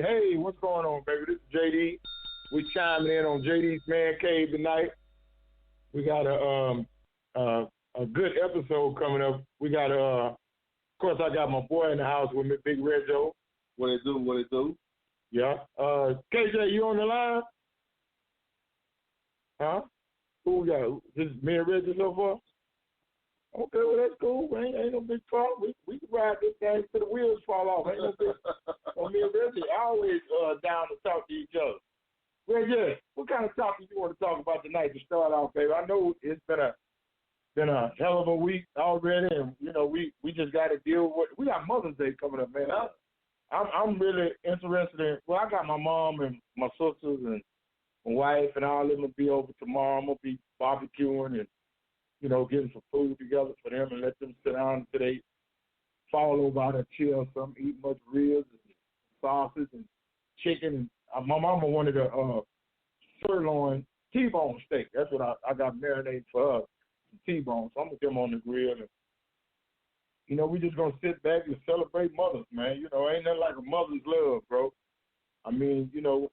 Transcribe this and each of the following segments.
Hey, what's going on, baby? This is JD. We chiming in on JD's Mancave tonight. We got a good episode coming up. We got of course, I got my boy in the house with me, Big Red Joe. What it do? Yeah. KJ, you on the line? Huh? Who we got? Just me and Reggie so far? Okay, well, that's cool. Ain't no big problem. We can ride this thing till the wheels fall off. Ain't no big me and Reggie always down to talk to each other. Reggie, what kind of topic you want to talk about tonight to start off, baby? I know it's been a hell of a week already, and, you know, we just got to deal with. We got Mother's Day coming up, man. I'm really interested in. Well, I got my mom and my sisters and my wife and all of them will be over tomorrow. I'm gonna be barbecuing and, you know, getting some food together for them and let them sit down until they fall over out of chair or something, eat much ribs and sausage and chicken. And my mama wanted a sirloin T-bone steak. That's what I got marinated for her, some T-bone. So I'm going to get them on the grill. And, you know, we just going to sit back and celebrate mothers, man. You know, ain't nothing like a mother's love, bro. I mean, you know,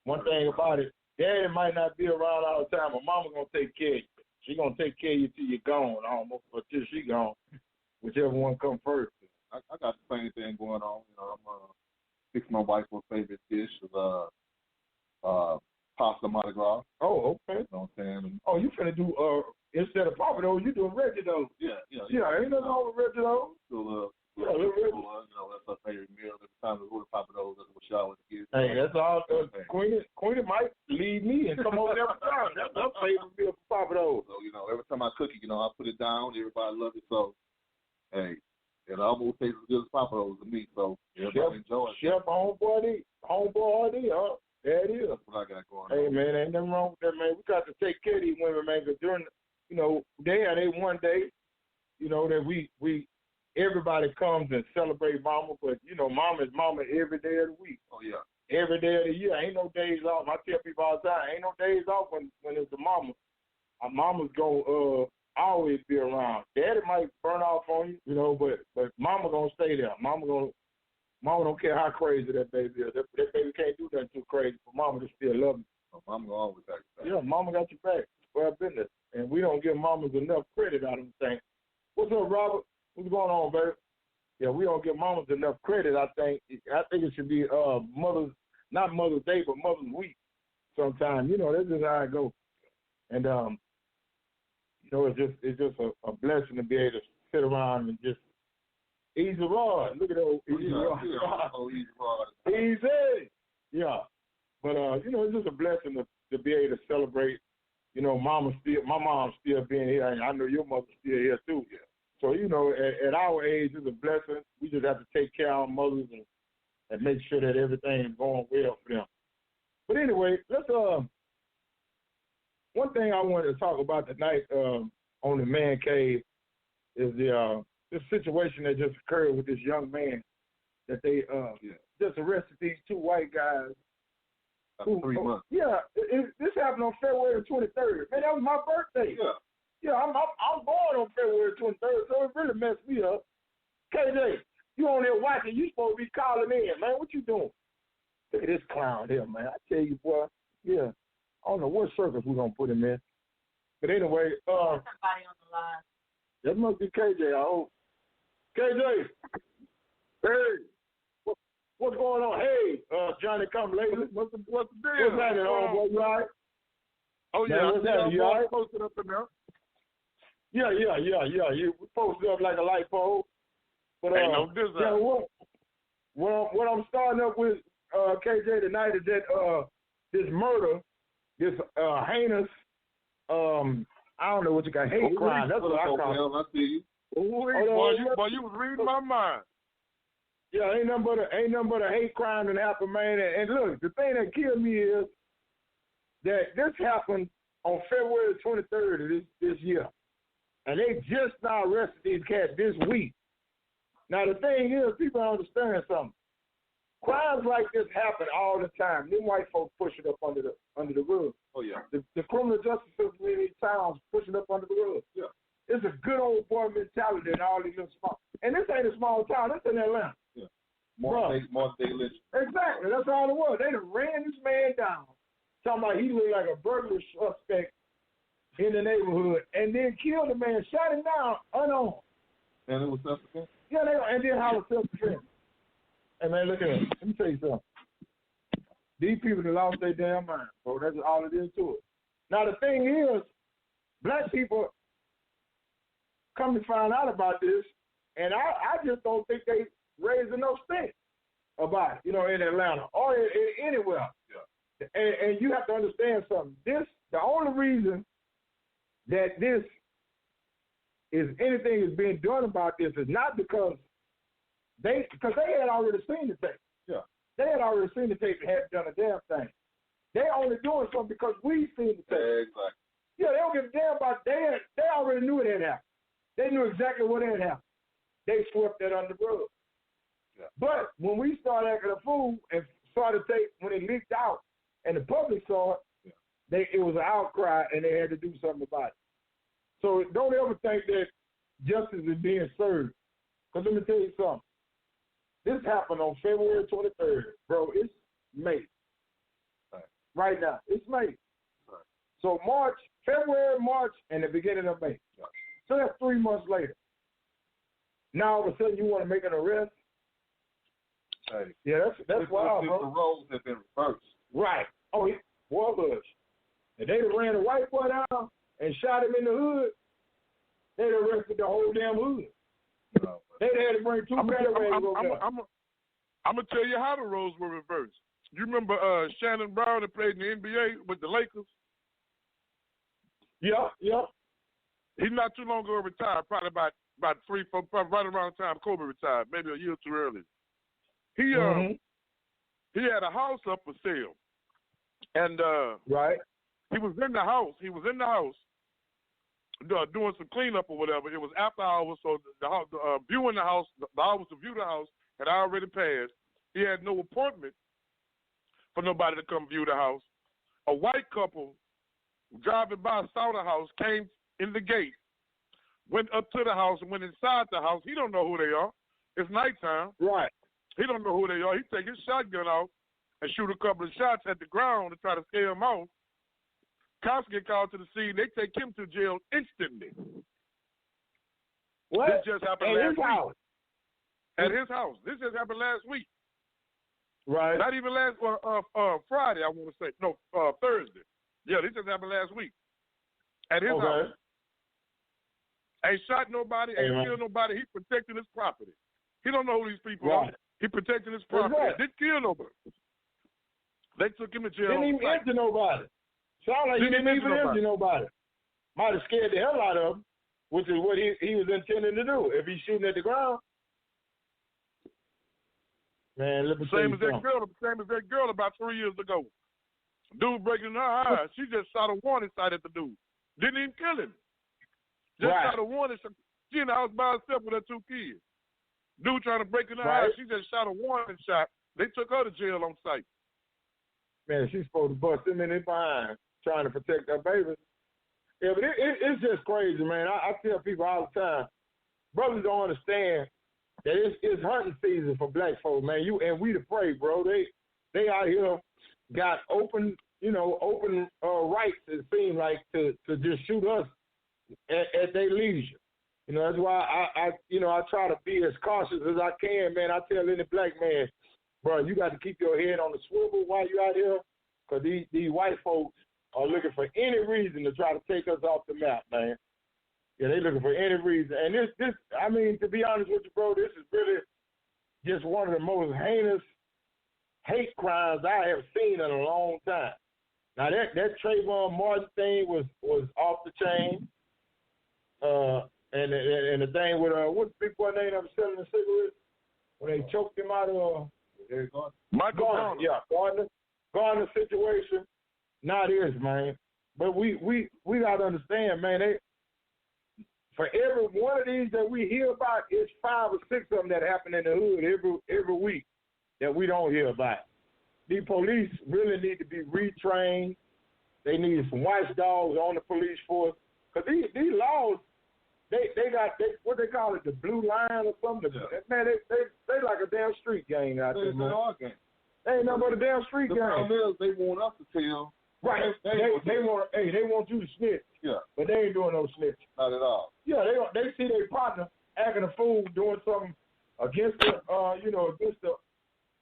one thing about it, Daddy might not be around all the time, but Mama going to take care of you. She going to take care of you till you're gone, almost, or till she gone, whichever one come first. I got the same thing going on. You know, I'm fixing my wife's favorite dish is pasta Mardi Gras. Oh, okay. You know what I'm saying? Oh, you finna do, instead of papados, you doing Reggidos. Yeah, ain't nothing wrong with Reggidos. You know, that's her favorite meal. Every time we go to papados, that's what she always gets. Hey, that's all. Queenie might leave me and come over there for time. That's her favorite meal for papados. So, you know, every time I cook it, you know, I put it down. Everybody loves it. So, hey, it almost tastes as good as papados to me. So, everybody enjoy it. Chef homeboy RD, huh? There it is. That's what I got going on. Hey, man, ain't nothing wrong with that, man. We got to take care of these women, man, because during, you know, they one day, you know, that we everybody comes and celebrate mama, but, you know, mama is mama every day of the week. Oh, yeah. Every day of the year. Ain't no days off. I tell people all the time, ain't no days off when it's the mama. Our mama's going to always be around. Daddy might burn off on you, you know, but mama going to stay there. Mama don't care how crazy that baby is. That baby can't do nothing too crazy, but mama just still love me. Oh, mama going to always got your back. Yeah, mama got your back. Square business. And we don't give mamas enough credit, I don't think. What's up, Robert? What's going on, baby? Yeah, we don't give mamas enough credit, I think. I think it should be not Mother's Day, but Mother's Week sometime. You know, that's just how it goes. And, you know, it's just a blessing to be able to sit around and just ease the rod. Look at that easy rod. Easy rod. Easy. Yeah. But, you know, it's just a blessing to be able to celebrate, you know, my mom's still being here. And I know your mother's still here, too. Yeah. So, you know, at our age, it's a blessing. We just have to take care of our mothers and make sure that everything is going well for them. But anyway, let's one thing I wanted to talk about tonight on the Man Cave is this situation that just occurred with this young man that they just arrested these 2 white guys. 3 months. Yeah, this happened on February 23rd. Man, that was my birthday. Yeah, I'm born on February 23rd, so it really messed me up. KJ, you on there watching? You supposed to be calling in, man. What you doing? Look at this clown here, man. I tell you, boy. Yeah, I don't know what circus we're gonna put him in. But anyway, somebody on the line. That must be KJ. I hope. KJ, hey. What's going on? Hey, Johnny, come later. What's the deal? What's happening, homeboy? You all right? Oh, yeah. What's happening? You all right? Posted up in there. Yeah. You posted up like a light pole. But, ain't no design. What I'm starting up with, KJ, tonight is that this murder, this heinous, I don't know what you got, hate crime. That's what I call it. I see you. Boy, you was reading my mind. Yeah, ain't nothing but a hate crime that happened, man. And look, the thing that killed me is that this happened on February 23rd of this year. And they just now arrested these cats this week. Now, the thing is, people don't understand something. Crimes like this happen all the time. Them white folks push it up under the rug. Oh, yeah. The criminal justice system in these towns push it up under the rug. Yeah. It's a good old boy mentality in all these little small. And this ain't a small town. This in Atlanta. Yeah. More day lynch. Exactly. That's all it was. They done ran this man down. Talking about he looked like a burglary suspect in the neighborhood, and then killed the man, shot him down unarmed. And it was self-defense? Yeah, and then hollered self-defense. Hey, man, look at it. Let me tell you something. These people that lost their damn mind, bro. That's all it is to it. Now, the thing is, black people come to find out about this, and I just don't think they raised enough stink about it, in Atlanta or anywhere. Yeah. And you have to understand something. The only reason that this is anything is being done about this is not because they had already seen the tape. Yeah. They had already seen the tape and hadn't done a damn thing. They only doing something because we seen the tape. Exactly. Yeah, they don't give a damn about it. They already knew it had happened. They knew exactly what had happened. They swept that under the rug. Yeah. But when we started acting a fool and saw the tape, when it leaked out and the public saw it, it was an outcry and they had to do something about it. So don't ever think that justice is being served. Because let me tell you something. This happened on February 23rd. Bro, it's May. Right now. It's May. Right. So February, March, and the beginning of May. Right. So that's 3 months later. Now all of a sudden you want to make an arrest? Hey. Yeah, that's wild, bro. The roles have been reversed. Right. Oh, he was. If they'd have ran a white boy down and shot him in the hood, they'd have arrested the whole damn hood. No, they'd had to bring 2 paddywhays over there. I'm going to tell you how the roles were reversed. You remember Shannon Brown that played in the NBA with the Lakers? Yeah. He's not too long ago retired, probably about 3, 4, probably right around the time Kobe retired, maybe a year too early. He had a house up for sale, and right. He was in the house. Doing some cleanup or whatever. It was after hours, so the viewing the house, the hours to view the house had already passed. He had no appointment for nobody to come view the house. A white couple driving by saw the house, came in the gate, went up to the house and went inside the house. He don't know who they are. It's nighttime. Right. He don't know who they are. He take his shotgun out and shoot a couple of shots at the ground to try to scare him off. Cops get called to the scene. They take him to jail instantly. What? This just happened last week. House. At his house. This just happened last week. Right. Not even last Friday, I want to say. No, Thursday. Yeah, this just happened last week. At his house. Ain't shot nobody, ain't killed nobody. He protecting his property. He don't know who these people are. He protecting his property. Didn't kill nobody. They took him to jail. Didn't even injure nobody. Sound like he didn't even injure nobody. Might have scared the hell out of him, which is what he was intending to do if he's shooting at the ground. Man, let me same as that girl about 3 years ago. Dude breaking her eye. She just shot a warning sight at the dude. Didn't even kill him. Just shot a warning. She in the house by herself with her 2 kids. Dude trying to break in the house. She just shot a warning shot. They took her to jail on sight. Man, she's supposed to bust them in their behind trying to protect her baby. Yeah, but it's just crazy, man. I tell people all the time, brothers don't understand that it's hunting season for black folk, man. And we the prey, bro. They out here got open rights, it seems like, to just shoot us at their leisure. That's why I try to be as cautious as I can, man. I tell any black man, bro, you got to keep your head on the swivel while you're out here, because these white folks are looking for any reason to try to take us off the map, man. Yeah, they looking for any reason. And this, I mean, to be honest with you, bro, this is really just one of the most heinous hate crimes I have seen in a long time. Now, that Trayvon Martin thing was off the chain. And the thing with, what's the big boy name that was selling the cigarettes? When they choked him out of, Michael Garner. Yeah, Garner situation. Not his, man. But we got to understand, man, for every one of these that we hear about, it's 5 or 6 of them that happen in the hood every week that we don't hear about. These police really need to be retrained. They need some watchdogs on the police force. Because these laws, they got what they call it, the blue line or something. Yeah. Man, they like a damn street gang out there, man. They ain't nothing but a damn street gang. The problem is they want us to tell. Right. They want you to snitch. Yeah. But they ain't doing no snitch. Not at all. Yeah, they see their partner acting a fool, doing something against the against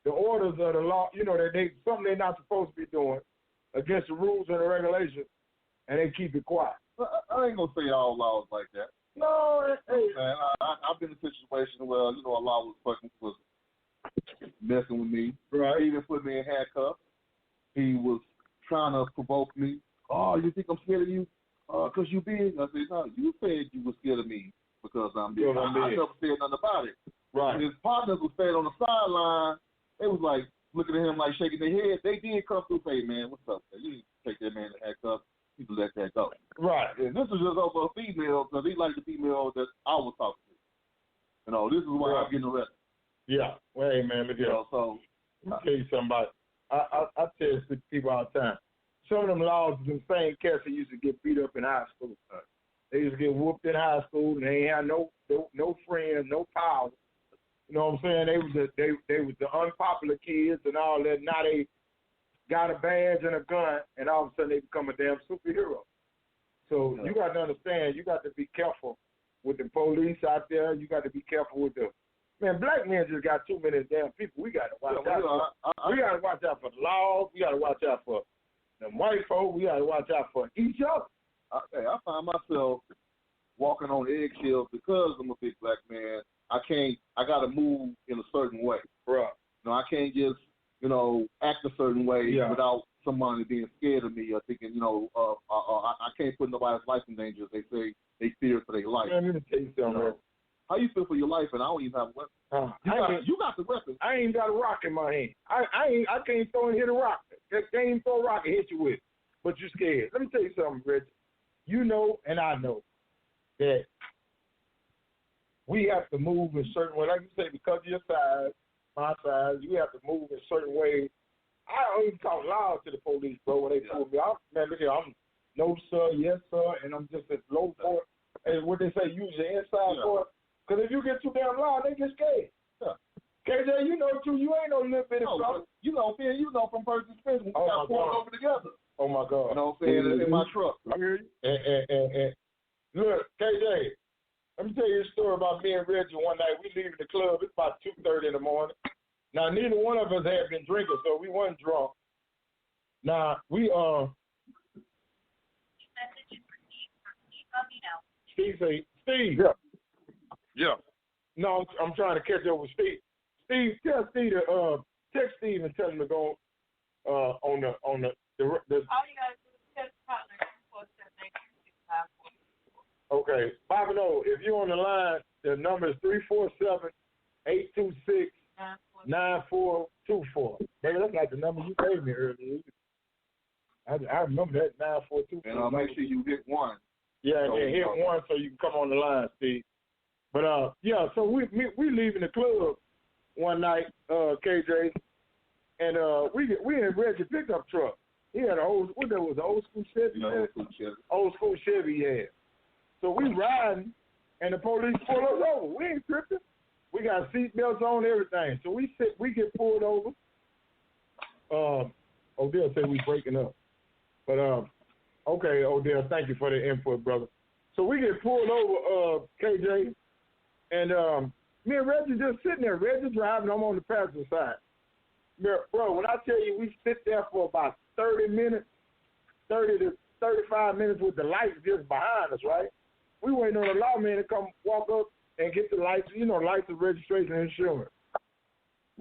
the orders of the law, that something they're not supposed to be doing, against the rules and the regulations, and they keep it quiet. I ain't gonna say all laws like that. No, man, I've been in a situation where a law was messing with me. Right. He even put me in handcuffs. He was trying to provoke me. Oh, you think I'm scared of you? Because you big. I said, no, you said you were scared of me because I'm big. I never said nothing about it. Right. And his partners were standing on the sideline. They was like looking at him like shaking their head. They did come through and say, man, what's up, man? You need to take that man to handcuffs. You can let that go. Right. And this was just over a female because he liked the female that I was talking to. This is why I'm getting arrested. Yeah. Well, hey, man, so I'll tell you something about it. I tell people all the time. Some of them laws, them same cats that used to get beat up in high school. They used to get whooped in high school, and they ain't had no friends, no power. You know what I'm saying? They was the unpopular kids and all that. Now they got a badge and a gun, and all of a sudden they become a damn superhero. So you got to understand, you got to be careful with the police out there. You got to be careful with black men just got too many damn people. We got to watch out. We got to watch out for the laws. We got to watch out for them white folk. We got to watch out for each other. I find myself walking on eggshells because I'm a big black man. I got to move in a certain way. Right. I can't just, act a certain way without somebody being scared of me or thinking, I can't put nobody's life in danger. They say they fear for their life. Man, let me tell you something, how you feel for your life, and I don't even have a weapon. You got the weapon. I ain't got a rock in my hand. I can't throw and hit a rock. I can't even throw a rock and hit you with. But you're scared. Let me tell you something, Rich. You know, and I know that we have to move in certain ways. Like you say, because of your size, my size, you have to move in certain ways. I don't even talk loud to the police, bro, when they pull me off. Man, look here, I'm no sir, yes sir, and I'm just as low for it. And what they say, use your inside for it. Because if you get too damn loud, they get scared. Yeah. KJ, you know too, you ain't no little bit of trouble. From personal experience, we got pulled over together. Oh my God. You know what I'm saying? In my truck. I hear you. And look, KJ, let me tell you a story about me and Reggie one night. We leaving the club. It's about 2:30 in the morning. Now, neither one of us had been drinking, so we weren't drunk. Now, we Steve say, Steve. Yeah. No, I'm trying to catch up with Steve. Steve, tell Steve to text Steve and tell him to go on the. All you gotta do is text partner 478-654. Okay, 50. If you're on the line, the number is 347-826-9424. Baby, that's like the number you gave me earlier. I remember that 9424. And I'll make sure you hit one. Yeah, and then hit one so you can come on the line, Steve. But yeah, so we leaving the club one night, KJ, and we in Reggie pickup truck. He had an old school Chevy. Old school Chevy he had. So we riding, and the police pull us over. We ain't tripping. We got seatbelts on, everything. So we get pulled over. Odell said we breaking up, but okay, Odell, thank you for the input, brother. So we get pulled over, KJ, and me and Reggie just sitting there. Reggie driving, I'm on the passenger side. Bro, when I tell you we sit there for about 30 minutes, 30 to 35 minutes with the lights just behind us, right? We waiting on the lawman to come walk up and get the license, license, registration, and insurance.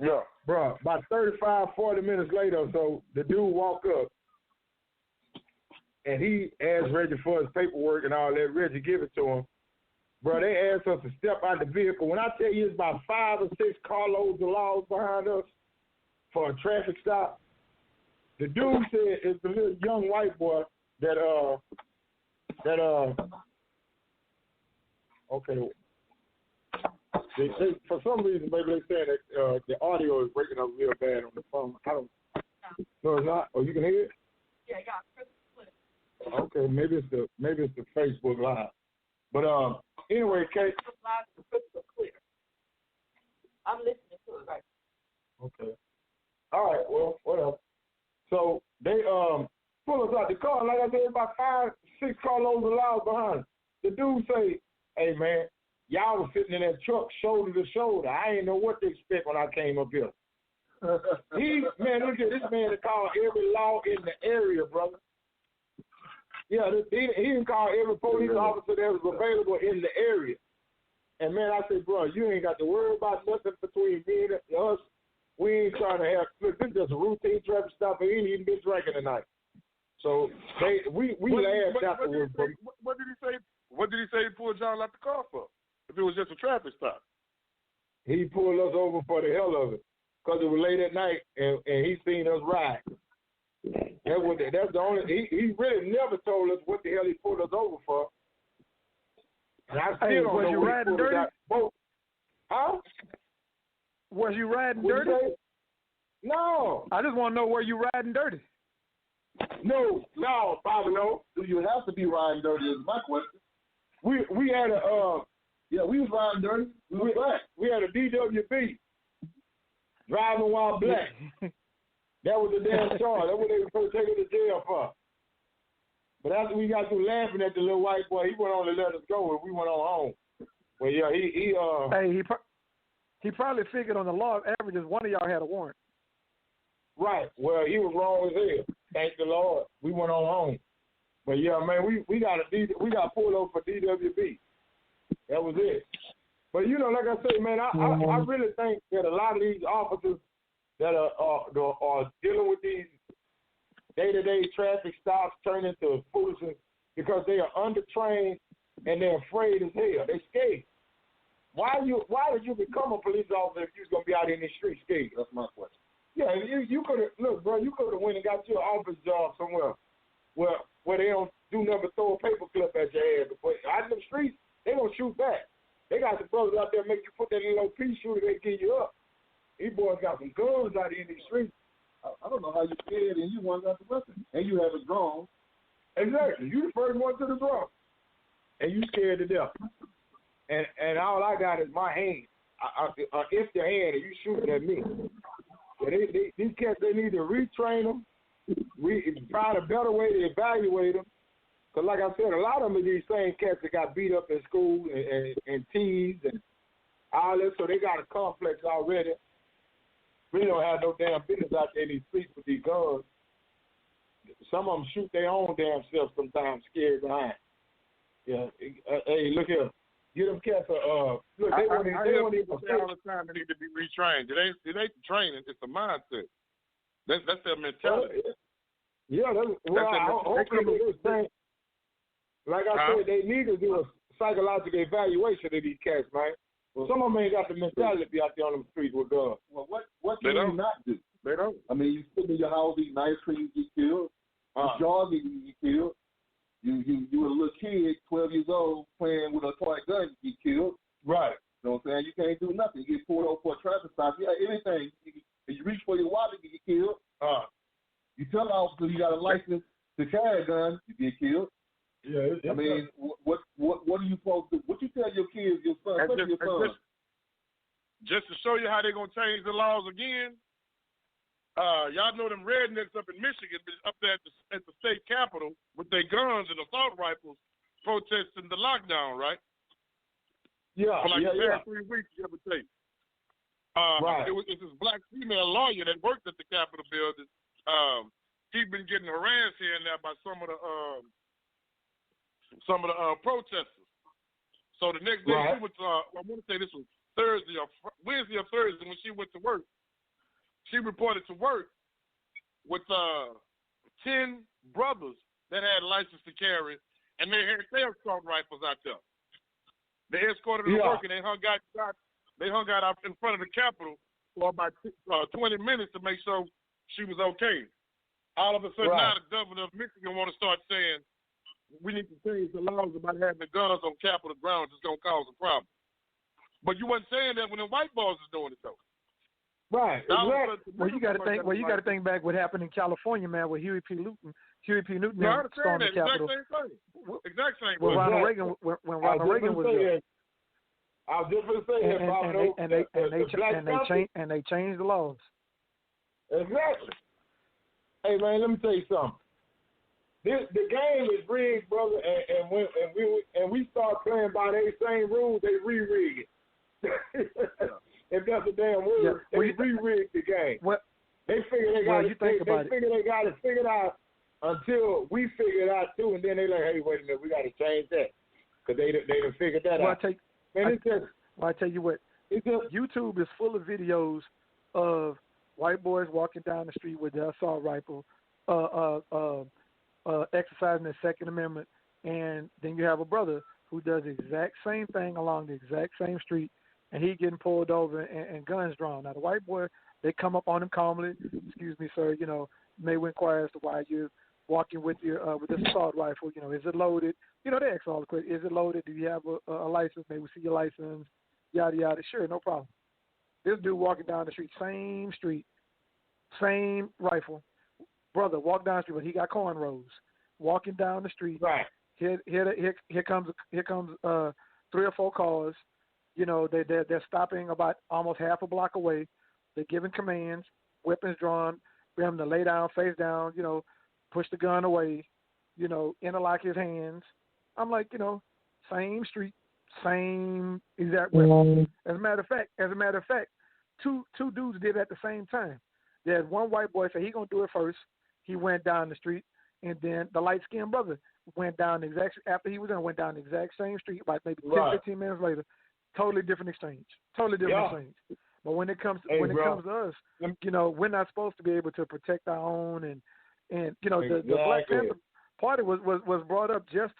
Yeah. Bro, about 35, 40 minutes later or so, the dude walk up, and he asked Reggie for his paperwork and all that. Reggie give it to him. Bro, they asked us to step out the vehicle. When I tell you it's about 5 or 6 carloads of laws behind us for a traffic stop, the dude said it's the little young white boy that okay. They for some reason, maybe they saying that the audio is breaking up real bad on the phone. I don't. No, it's not. Oh, you can hear it? Yeah, crystal clear. Okay, maybe it's the Facebook Live. But anyway, Kate. Crystal clear. I'm listening to it right now. Okay. All right. Well, whatever. So they pull us out the car. Like I said, about 5, 6 carloads of loud behind us. The dude say, "Hey man, y'all was sitting in that truck shoulder to shoulder. I didn't know what to expect when I came up here." Look at this man that called every law in the area, brother. Yeah, he didn't call every police officer that was available in the area. And man, I said, bro, you ain't got to worry about nothing between me and us. We ain't trying to have. Look, this is just a routine traffic stop, and he ain't even been drinking tonight. So we laughed afterwards. What did he say? What did he say he pulled John out the car for? If it was just a traffic stop. He pulled us over for the hell of it, because it was late at night, and he seen us ride. That's the only. He really never told us what the hell he pulled us over for. And I still don't know you what riding he pulled dirty? us out. Huh? Was you riding What'd dirty? you say? No. I just want to know where you riding dirty. No, Bobby, no. Do you have to be riding dirty is my question. We had a we was riding dirty. We was black. We had a DWB, driving while black. That was the damn charge. That's what they were supposed to take us to jail for. But after we got through laughing at the little white boy, he went on to let us go, and we went on home. Well, yeah, he probably figured on the law averages one of y'all had a warrant. Right. Well, he was wrong as hell. Thank the Lord. We went on home. But yeah, man, we got pulled over for DWB. That was it. But like I say, man, I really think that a lot of these officers that are dealing with these day-to-day traffic stops turn into foolishness because they are undertrained and they're afraid as hell. They're scared. Why did you become a police officer if you was gonna be out in the street scared? That's my question. Yeah, you could have look, bro. You could have went and got your office job somewhere where they don't do nothing but throw a paper clip at your ass. But out in the streets, they gonna shoot back. They got some brothers out there make you put that little pea shooter, they give you up. These boys got some guns out in these streets. I don't know how you scared and you one got the weapon and you have a drone. Exactly, you the first one to the drum, and you scared to death. And all I got is my hand, an empty hand, and you shooting at me. So these cats, they need to retrain them, find a better way to evaluate them. Because like I said, a lot of them are these same cats that got beat up in school and teased and all that, so they got a complex already. We don't have no damn business out there in these streets with these guns. Some of them shoot their own damn self sometimes, scared behind. Yeah, hey, look here. Get them cats look, they won't even say all the time they need to be retrained. It ain't training, it's a mindset. That's their mentality. Yeah, hopefully they do the same. Like I said, they need to do a psychological evaluation of these cats, man. Well, some of them ain't got the mentality to be out there on the streets with guns. Well, what can you not do? They don't. I mean, you sit in your house, eat ice cream, you get killed. You jogging, you get killed. You were a little kid, 12 years old, playing with a toy gun, you get killed. Right. You know what I'm saying? You can't do nothing. You get pulled over for a traffic stop. You got anything. If you reach for your wallet, you get killed. You tell the officer you got a license to carry a gun, you get killed. Yeah. I mean, what are you supposed to do? What you tell your kids, your son, especially your son? Just to show you how they're going to change the laws again, y'all know them rednecks up in Michigan, up there at the state capitol with their guns and assault rifles protesting the lockdown, right? Yeah, for like the past 3 weeks, give or take. Right. It's this black female lawyer that worked at the Capitol building. He's been getting harassed here and there by some of the protesters. So the next day she went to, I want to say this was Wednesday or Thursday when she went to work. She reported to work with 10 brothers that had license to carry, and they had their assault rifles out there. They escorted her to work, and they hung out in front of the Capitol for about 20 minutes to make sure she was okay. All of a sudden, now the governor of Michigan want to start saying we need to change the laws about having the guns on Capitol grounds. It's going to cause a problem. But you wasn't saying that when the white boys was doing it, though. Right. Exactly. Well, you got to think. Well, you got to think back what happened in California, man, with Huey P. Newton stormed the Capitol. Exact same thing. When Ronald Reagan was there. I was just going to say that. And they changed the laws. Exactly. Hey man, let me tell you something. The game is rigged, brother, and we start playing by their same rules. They re-rig it. If that's a damn word, they re-rig the game. They figure they got it figured out until we figure it out too, and then they like, hey, wait a minute, we got to change that because they done figured that out. I tell you what, YouTube is full of videos of white boys walking down the street with their assault rifle, exercising their Second Amendment, and then you have a brother who does the exact same thing along the exact same street, and he getting pulled over and guns drawn. Now the white boy, they come up on him calmly. Excuse me, sir. May we inquire as to why you're walking with your with this assault rifle. Is it loaded? They ask all the questions. Is it loaded? Do you have a license? May we see your license? Yada yada. Sure, no problem. This dude walking down the street, same rifle. Brother walk down the street, but he got cornrows. Walking down the street. Right. Here comes 3 or 4 cars. They're stopping about almost half a block away. They're giving commands, weapons drawn, for him to lay down, face down, push the gun away, interlock his hands. I'm like, same street, same exact weapon. As a matter of fact, two dudes did it at the same time. There's one white boy said he gonna do it first. He went down the street, and then the light skinned brother went down the exact same street about maybe 10-15 minutes later. Totally different exchange. Exchange. But when it comes to us, we're not supposed to be able to protect our own, and the Black Panther Party was brought up just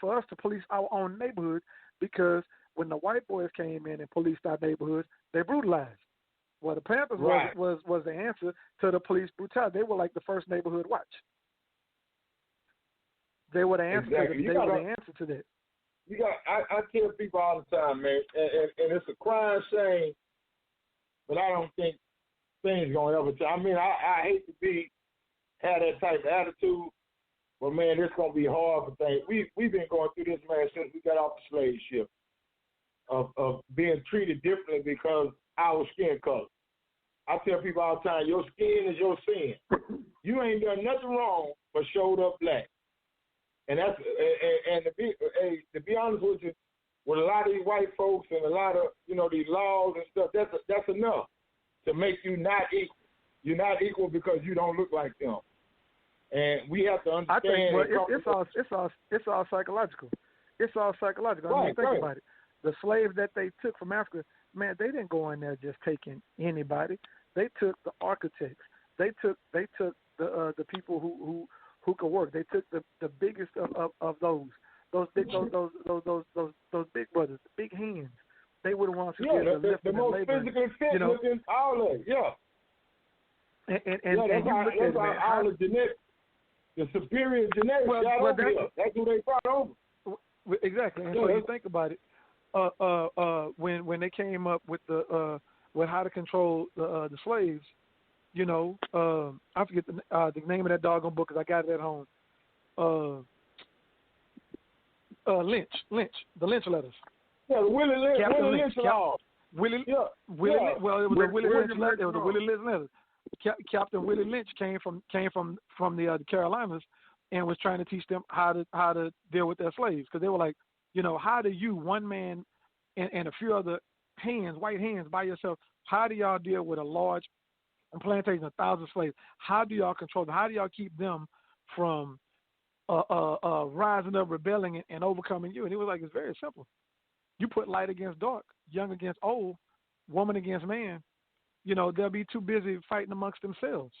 for us to police our own neighborhood, because when the white boys came in and policed our neighborhoods, they brutalized. Well, the Panthers was the answer to the police brutality. They were like the first neighborhood watch. They were the answer. Exactly. They were the answer to that. I tell people all the time, man, and it's a crying shame, but I don't think things gonna ever change. I mean, I hate to have that type of attitude, but man, it's gonna be hard for things. We've been going through this, man, since we got off the slave ship, of being treated differently because our skin color. I tell people all the time, your skin is your sin. You ain't done nothing wrong but showed up black. And that's to be honest with you, with a lot of these white folks and a lot of these laws and stuff, that's enough to make you not equal. You're not equal because you don't look like them. And we have to understand. I think it's all psychological. It's all psychological. I mean, think about it. The slaves that they took from Africa, man, they didn't go in there just taking anybody. They took the architects. They took the people who could work. They took the biggest of those big brothers, the big hands. They were the ones who did the lifting the most and laboring. physically fit looking, all of it, that's all the genetics, the superior genetics got over here. That's who they brought over. Exactly. And so you think about it. when they came up with the with how to control the slaves, you know, I forget the name of that doggone book because I got it at home. Lynch, the Lynch letters. Yeah, the Willie Lynch law. Well, it was a Willie Lynch letter. It was a Willie Lynch letter. Captain Willie Lynch came from the Carolinas and was trying to teach them how to deal with their slaves, because they were like, you know, how do you, one man and a few other white hands by yourself, how do y'all deal with a large plantation of 1,000 slaves? How do y'all control them? How do y'all keep them from rising up, rebelling, and overcoming you? And he was like, it's very simple. You put light against dark, young against old, woman against man. You know, they'll be too busy fighting amongst themselves.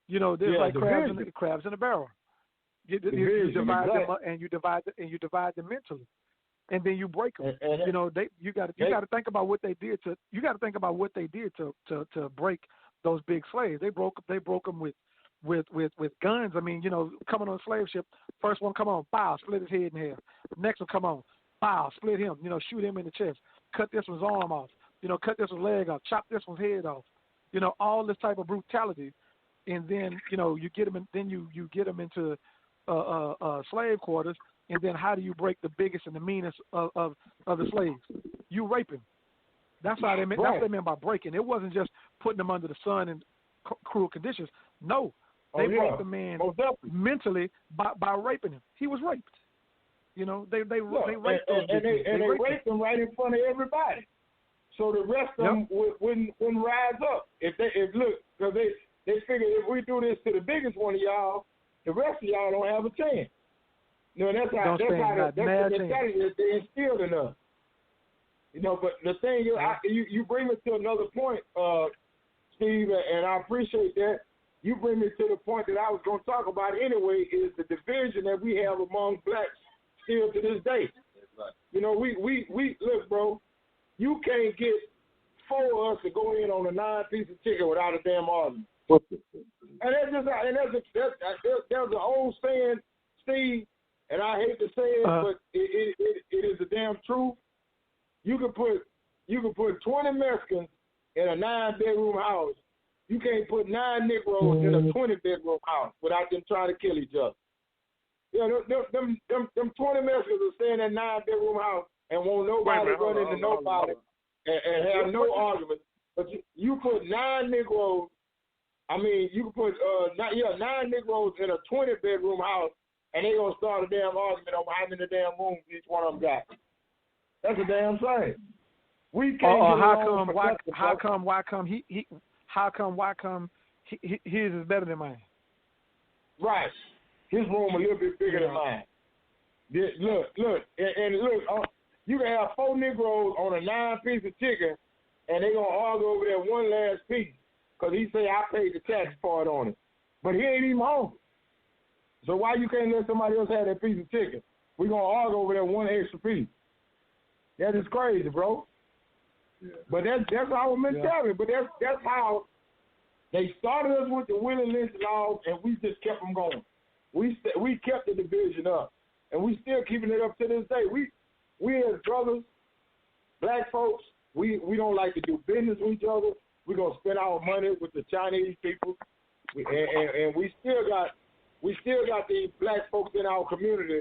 You know, there's like crabs in a barrel. You divide them up, and you divide them mentally, and then you break them. You know, you got to think about what they did to. You got to think about what they did to break those big slaves. They broke them with guns. I mean, you know, coming on a slave ship, first one come on, bow, split his head in half. Next one come on, bow, split him. You know, shoot him in the chest, cut this one's arm off. You know, cut this one's leg off, chop this one's head off. You know, all this type of brutality, and then you know you get them, you get them into slave quarters, and then how do you break the biggest and the meanest of the slaves? You rape him. That's how they meant. That's what they meant by breaking. It wasn't just putting them under the sun in cruel conditions. No, they broke the man mentally by raping him. He was raped. You know, they raped him, and they raped him right in front of everybody. So the rest of them wouldn't rise up. If because they figure if we do this to the biggest one of y'all, the rest of y'all don't have a chance. You know, that's the mentality that they instilled in us. You know, but the thing is, you bring me to another point, Steve, and I appreciate that. You bring me to the point that I was going to talk about anyway, is the division that we have among blacks still to this day. Right. You know, we look, bro. You can't get 4 of us to go in on a 9-piece of chicken without a damn argument. And that's an old saying, Steve, and I hate to say it, but it is the damn truth. You can put 20 Mexicans in a 9-bedroom house. You can't put 9 Negroes in a 20-bedroom house without them trying to kill each other. You know, them 20 Mexicans will stay in that 9-bedroom house and won't nobody run into nobody and have no argument. But you put 9 Negroes, you can put 9 Negroes in a 20-bedroom house, and they gonna start a damn argument over how many damn rooms each one of them got. That's a damn shame. We can't. How come his is better than mine? Right. His room a little bit bigger than mine. Look, you can have 4 Negroes on a 9-piece of chicken, and they gonna argue over that one last piece because he say I paid the tax part on it, but he ain't even hungry. So why you can't let somebody else have that piece of chicken? We gonna argue over that one extra piece. That is crazy, bro. Yeah. But that's our mentality. Yeah. But that's how they started us with the Willie Lynch laws, and we just kept them going. We kept the division up, and we still keeping it up to this day. We as brothers, black folks, we don't like to do business with each other. We're gonna spend our money with the Chinese people, and we still got these black folks in our community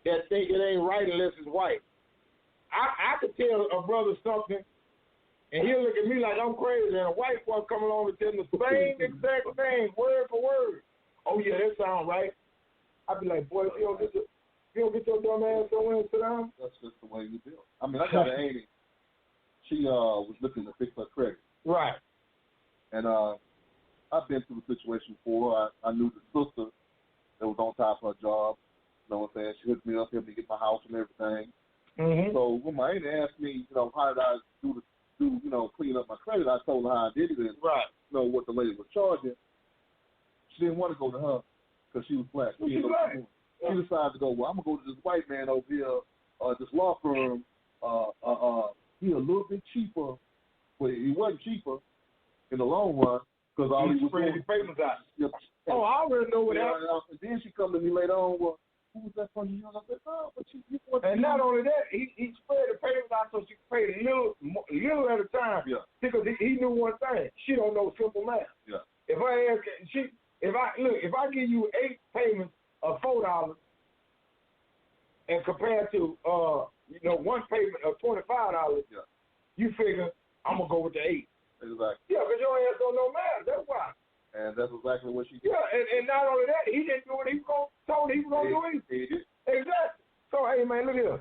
that think it ain't right unless it's white. I could tell a brother something, and he'll look at me like I'm crazy, and a white boy come along and tell him the same exact thing, word for word. Oh yeah, that sounds right. I'd be like, boy, if you don't get your dumb ass somewhere and sit down. That's just the way we build. I got an Amy. She was looking to fix her credit. Right. And I've been through the situation before. I knew the sister that was on top of her job. You know what I'm saying? She hooked me up, helped me get my house and everything. Mm-hmm. So when my Amy asked me, how did I clean up my credit, I told her how I did it and what the lady was charging. She didn't want to go to her because she was black. She decided to go, well, I'm going to go to this white man over here, this law firm. He's a little bit cheaper, but he wasn't cheaper in the long run because all he was doing was papers out. Yep. Oh, I already know what happened. And then she come to me later on, well, who was that from you? I said, no, but you want and not only that, he spread the payments out so she could pay a little at a time. Yeah. Because he knew one thing. She don't know simple math. Yeah. If I give you 8 payments of $4 and compared to one payment of $25, yeah, you figure I'm gonna go with the 8. Exactly. Yeah, because your ass don't know math. That's why. And that's exactly what she did. Yeah, and not only that, he didn't do what he told he was gonna do anything. He did. Exactly. So hey man, look at her.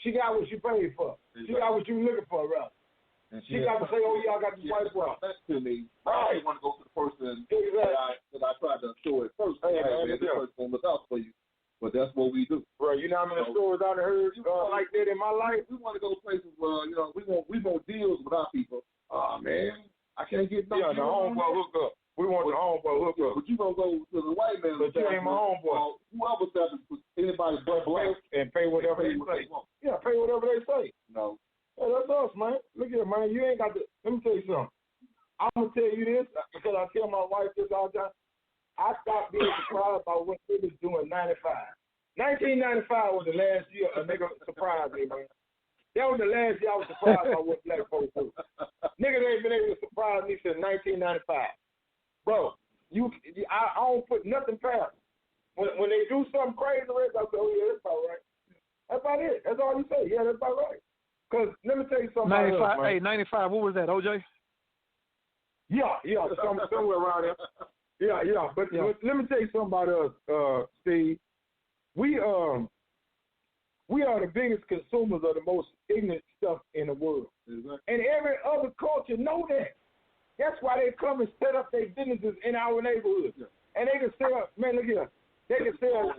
She got what she paid for. Exactly. She got what you looking for, right? And she got to say, oh yeah, I got this white bra. That's to me. Right. I didn't want to go to the person exactly. that I tried to show it first. Hey, man, this person's gonna look out for you. But that's what we do. Bro, you know how many stories I heard like that in my life? We want to go to places where, we want deals with our people. Oh, man, I can't get no the homeboy hook up. We want the homeboy hook up. But you going to go to the white man. But you ain't my homeboy. Whoever says anybody but black. And pay whatever they say. Yeah, pay whatever they say. No. Hey, that's us, man. Look here, man. You ain't got to. Let me tell you something. I'm going to tell you this because I tell my wife this all the time. I stopped being surprised by what niggas doing in 95. 1995 was the last year a nigga surprised me, man. That was the last year I was surprised by what black folks do. Niggas ain't been able to surprise me since 1995. Bro, I don't put nothing past. When they do something crazy, I say, oh yeah, that's about right. That's about it. That's all you say. Yeah, that's about right. Because let me tell you something. 95, hey, 95, what was that, OJ? Yeah, somewhere around there. Yeah. But let me tell you something about us, Steve. We are the biggest consumers of the most ignorant stuff in the world. Exactly. And every other culture know that. That's why they come and set up their businesses in our neighborhood. Yeah. And they can sell, man, look here. They can sell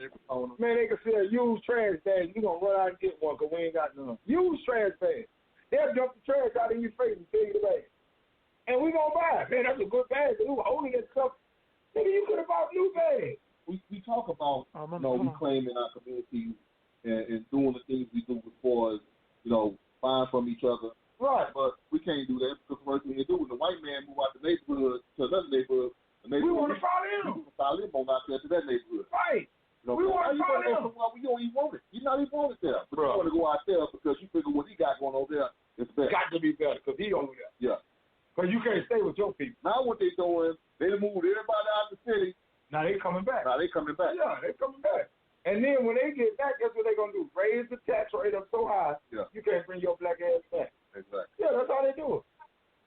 used trash bags. You going to run out and get one because we ain't got none. Used trash bags. They'll dump the trash out in your face and take the bag. And we going to buy it. Man, that's a good bag. We were holding that stuff. Nigga, you could have bought new bags. We talk about, we claiming our community and doing the things we do as far as, buying from each other. Right. But we can't do that because the first thing they do when the white man move out the neighborhood to another neighborhood, we want to follow him. We follow him on out there to that neighborhood. Right. We want to follow him. Well, we don't even want it. You're not even want it there. But you want to go out there because you figure what he got going on there is better. Got to be better because he over there. Yeah. Because you can't stay with your people. Now what they doing, they moved everybody out the city. Now they coming back. Yeah, they coming back. And then when they get back, guess what they gonna do? Raise the tax rate up so high, you can't bring your black ass back. Exactly. Yeah, that's how they do it.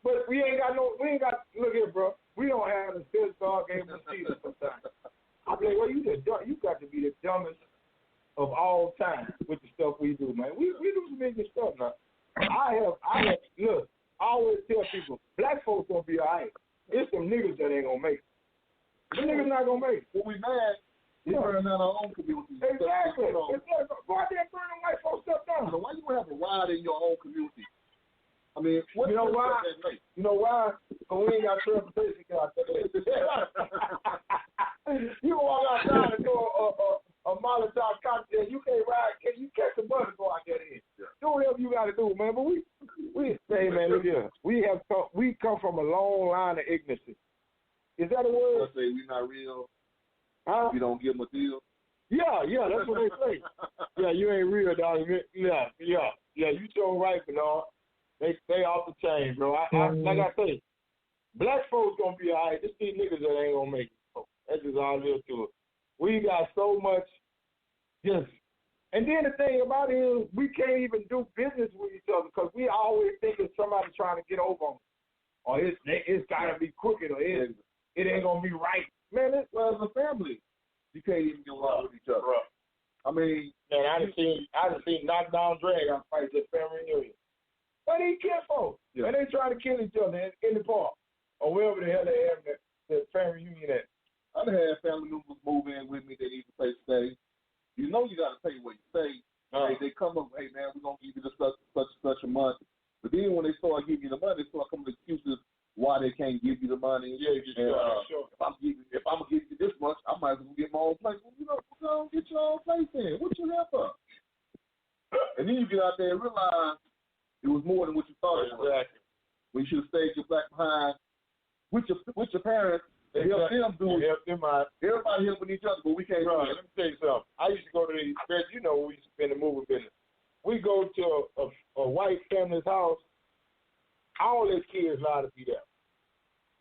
But we ain't got, look here, bro. We don't have the fifth dog game of the season sometimes. I'm like, well, you got to be the dumbest of all time with the stuff we do, man. We do some big stuff now. I always tell people, black folks gonna be all right. It's some niggas that ain't gonna make it. The niggas not gonna make it. When we mad, we burn down our own community. Exactly. Go out there and burn the white folks stuff down. So why you have a riot in your own community? I mean, you know why? You know why? Because we ain't got transportation out there. You walk outside and do a Molotov cocktail. You can't ride. You catch the bus and go out there. Yeah. Do whatever you got to do, man. But hey, man, look here. We come from a long line of ignorance. Is that a word? They say we not real. Huh? We don't give them a deal. Yeah, that's what they say. Yeah, you ain't real, dog. Yeah, you so right, Bernard. They off the chain, bro. Like I say, black folks gonna be all right. Just these niggas that ain't gonna make it. Bro. That's just all there to it. We got so much and then the thing about it is we can't even do business with each other because we always think it's somebody trying to get over on us. Or it's gotta be crooked or it ain't gonna be right. Man, as a family, you can't even get along with each other. Bro. I mean, man, I done seen knockdown drag out fights at family reunion. But they kill folks. Yeah. And they try to kill each other in the park or wherever the hell they have the family reunion at. I've had family members move in with me. They need to pay stay. You know you got to pay what you say. Hey, they come up, hey, man, we're going to give you this such a month. But then when they start giving you the money, they start coming to excuses why they can't give you the money. Yeah, sure. If I'm going to give you this much, I might as well get my own place. Well, go get your own place in. What you have for? And then you get out there and realize it was more than what you thought it was. Exactly. When you should have stayed your black behind with your parents They help them do it. Help them out. Everybody helping each other, but we can't. Bro, let me tell you something. I used to go to these, you know, we used to be in the movie business. We go to a white family's house. All their kids allowed to be there.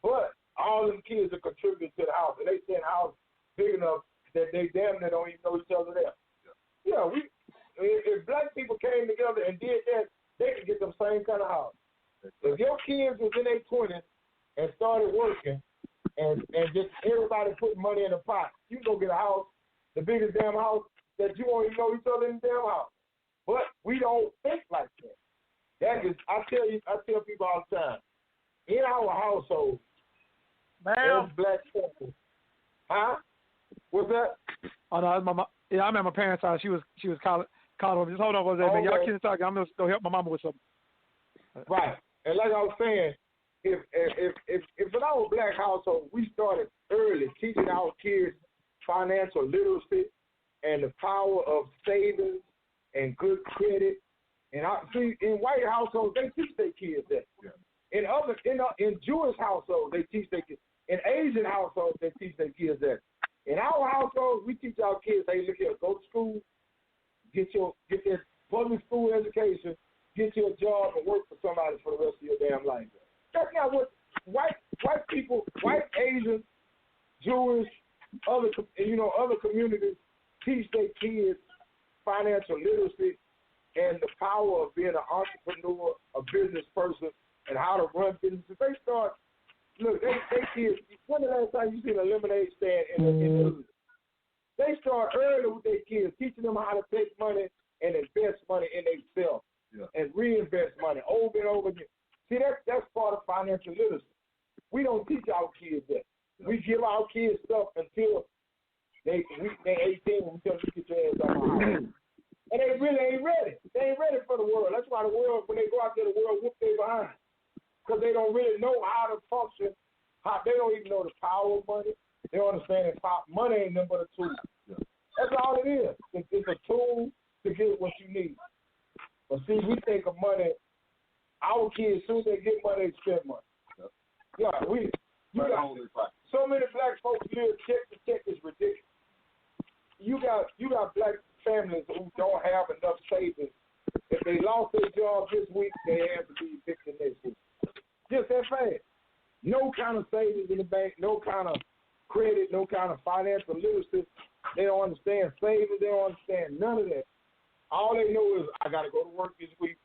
But all them kids are contributing to the house. And they stay in a house big enough that they damn near don't even know each other there. Yeah, if black people came together and did that, they could get them same kind of house. If your kids was in their 20s and started working and just everybody put money in a pot, you go get a house, the biggest damn house that you won't even know each other in the damn house. But we don't think like that. That is, I tell people all the time, in our household, ma'am, black people, huh? What's that? Oh no, my mom. Yeah, I'm at my parents' house. She was calling over. Just hold on for a second, man. Y'all keep talking. I'm gonna go help my mama with something. Right, and like I was saying, if in our black household we started early teaching our kids financial literacy and the power of savings and good credit, and I see in white households they teach their kids that. Yeah. In Jewish households they teach their kids. In Asian households they teach their kids that. In our household, we teach our kids, hey, look here, go to school, get that public school education, get you a job and work for somebody for the rest of your damn life. That's not what white people, white, Asian, Jewish, other communities teach their kids financial literacy and the power of being an entrepreneur, a business person, and how to run businesses. They start. Look, they kids, when the last time you seen a lemonade stand in the hood? They start early with their kids, teaching them how to take money and invest money in themselves and reinvest money over and over again. See, that's part of financial literacy. We don't teach our kids that. We give our kids stuff until they 18 and we tell them to get your ass out of my house. And they really ain't ready. They ain't ready for the world. That's why the world, when they go out there, the world whoop their behind. Because they don't really know how to function. They don't even know the power of money. They don't understand that money ain't nothing but a tool. Yeah. That's all it is. It's a tool to get what you need. But see, we think of money. Our kids, as soon as they get money, they spend money. Yeah, you got so many black folks live check to check is ridiculous. You got black families who don't have enough savings. If they lost their job this week, they have to be evicted next week. Just that fast. No kind of savings in the bank, no kind of credit, no kind of financial literacy. They don't understand savings. They don't understand none of that. All they know is, I got to go to work this week.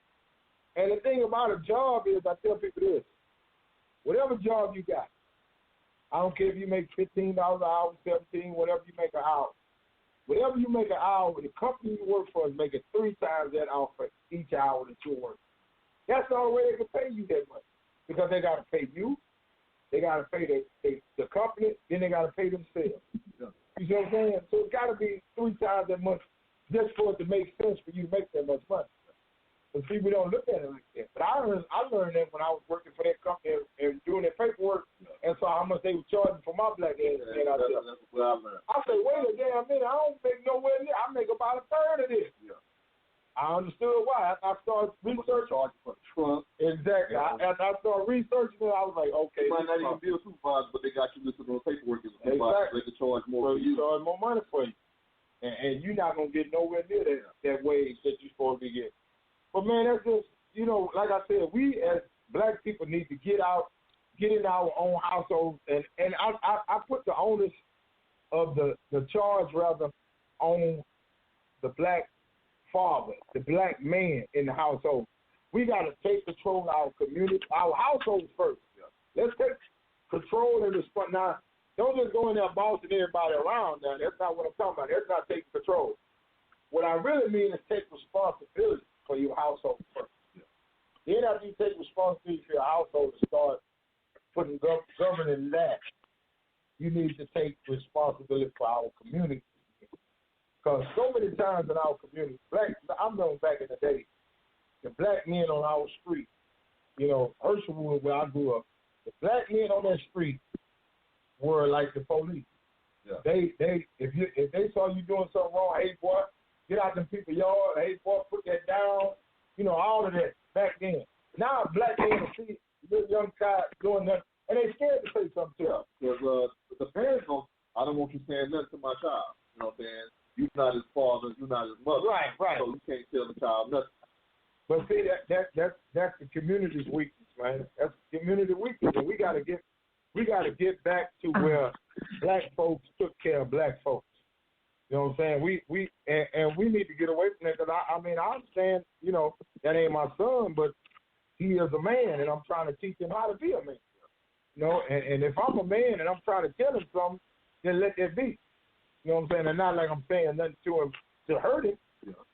And the thing about a job is, I tell people this, whatever job you got, I don't care if you make $15 an hour, $17, whatever you make an hour. Whatever you make an hour, the company you work for is making 3 times that hour for each hour that you work. That's the only way they can pay you that much. Because they got to pay you, they got to pay the company, then they got to pay themselves. Yeah. You see what I'm saying? So it's got to be 3 times that much just for it to make sense for you to make that much money. But see, we don't look at it like that. But I learned that when I was working for that company and doing their paperwork and saw how much they were charging for my black ass. That's what I learned. I said, wait a damn minute, I don't make nowhere near. I make about a third of this. Yeah. I understood why. I started researching. Charging for the truck. Exactly. Yeah. After I started researching it, I was like, okay. They might not even be a supervisor, but they got you listed on paperwork as a supervisor. Exactly. They can charge more for you. Charge more money for you. And you're not going to get nowhere near that wage that you're supposed to be getting. But, man, that's just, like I said, we as black people need to get out, get in our own households. And I put the onus of the charge, rather, on the black father, the black man in the household. We got to take control of our community, our households first. Yeah. Let's take control and respond. Now, don't just go in there bossing everybody around now. That's not what I'm talking about. That's not taking control. What I really mean is take responsibility for your household first. Yeah. Then after you take responsibility for your household and start putting governing that, you need to take responsibility for our community. Because so many times in our community, I'm going back in the day, the black men on our street, Herschelwood, where I grew up, the black men on that street were like the police. Yeah. If they saw you doing something wrong, hey boy, get out them people's yard, hey boy, put that down, all of that back then. Now black men see little young guy doing that, and they scared to say something to them. Because want you saying nothing to my child. You know what I'm saying? You're not his father, you're not his mother. Right. So you can't tell the child nothing. But see, that's the community's weakness, man. That's the community weakness, and we gotta get back to where black folks took care of black folks. You know what I'm saying? We need to get away from that. Because I mean, I understand, you know, that ain't my son, but he is a man, and I'm trying to teach him how to be a man. You know, and if I'm a man and I'm trying to tell him something, then let that be. You know what I'm saying? And not like I'm saying nothing to him to hurt him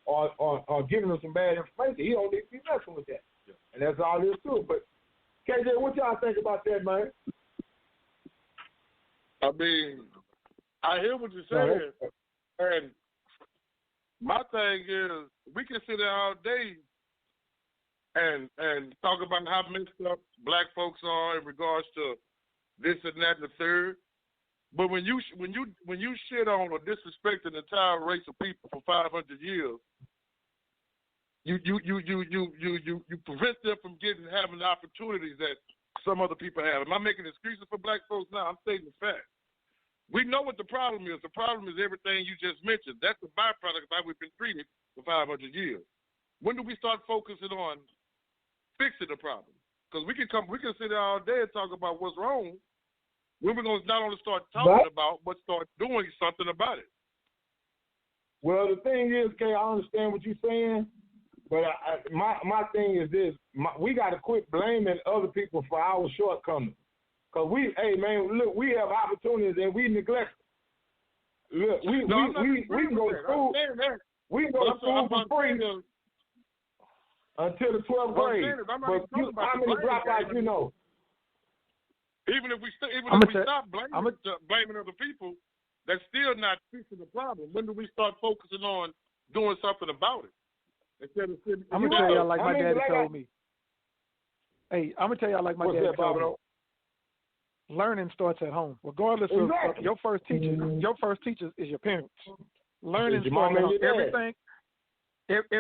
or giving him some bad information. He don't need to be messing with that. Yeah. And that's all there is to it. But, KJ, what y'all think about that, man? I mean, I hear what you're saying. And my thing is, we can sit there all day and talk about how messed up black folks are in regards to this and that and the third. But when you shit on or disrespect an entire race of people for 500 years, you prevent them from having the opportunities that some other people have. Am I making excuses for black folks now? I'm stating the fact. We know what the problem is. The problem is everything you just mentioned. That's the byproduct of how we've been treated for 500 years. When do we start focusing on fixing the problem? Because we can sit there all day and talk about what's wrong. When we're going to not only start talking about, but start doing something about it. Well, the thing is, Kay, I understand what you're saying, but my thing is this: we got to quit blaming other people for our shortcomings. Cause we have opportunities and we neglect them. Look, we can go to school. We can go to school for free until the 12th grade. But how many dropouts you know? Even if we stop blaming other people, that's still not fixing the problem. When do we start focusing on doing something about it? I'm gonna tell y'all like my daddy told me. Hey, I'm gonna tell y'all like my daddy told me. Learning starts at home, regardless of your first teacher. Your first teacher is your parents. Learning starts at home. Everything.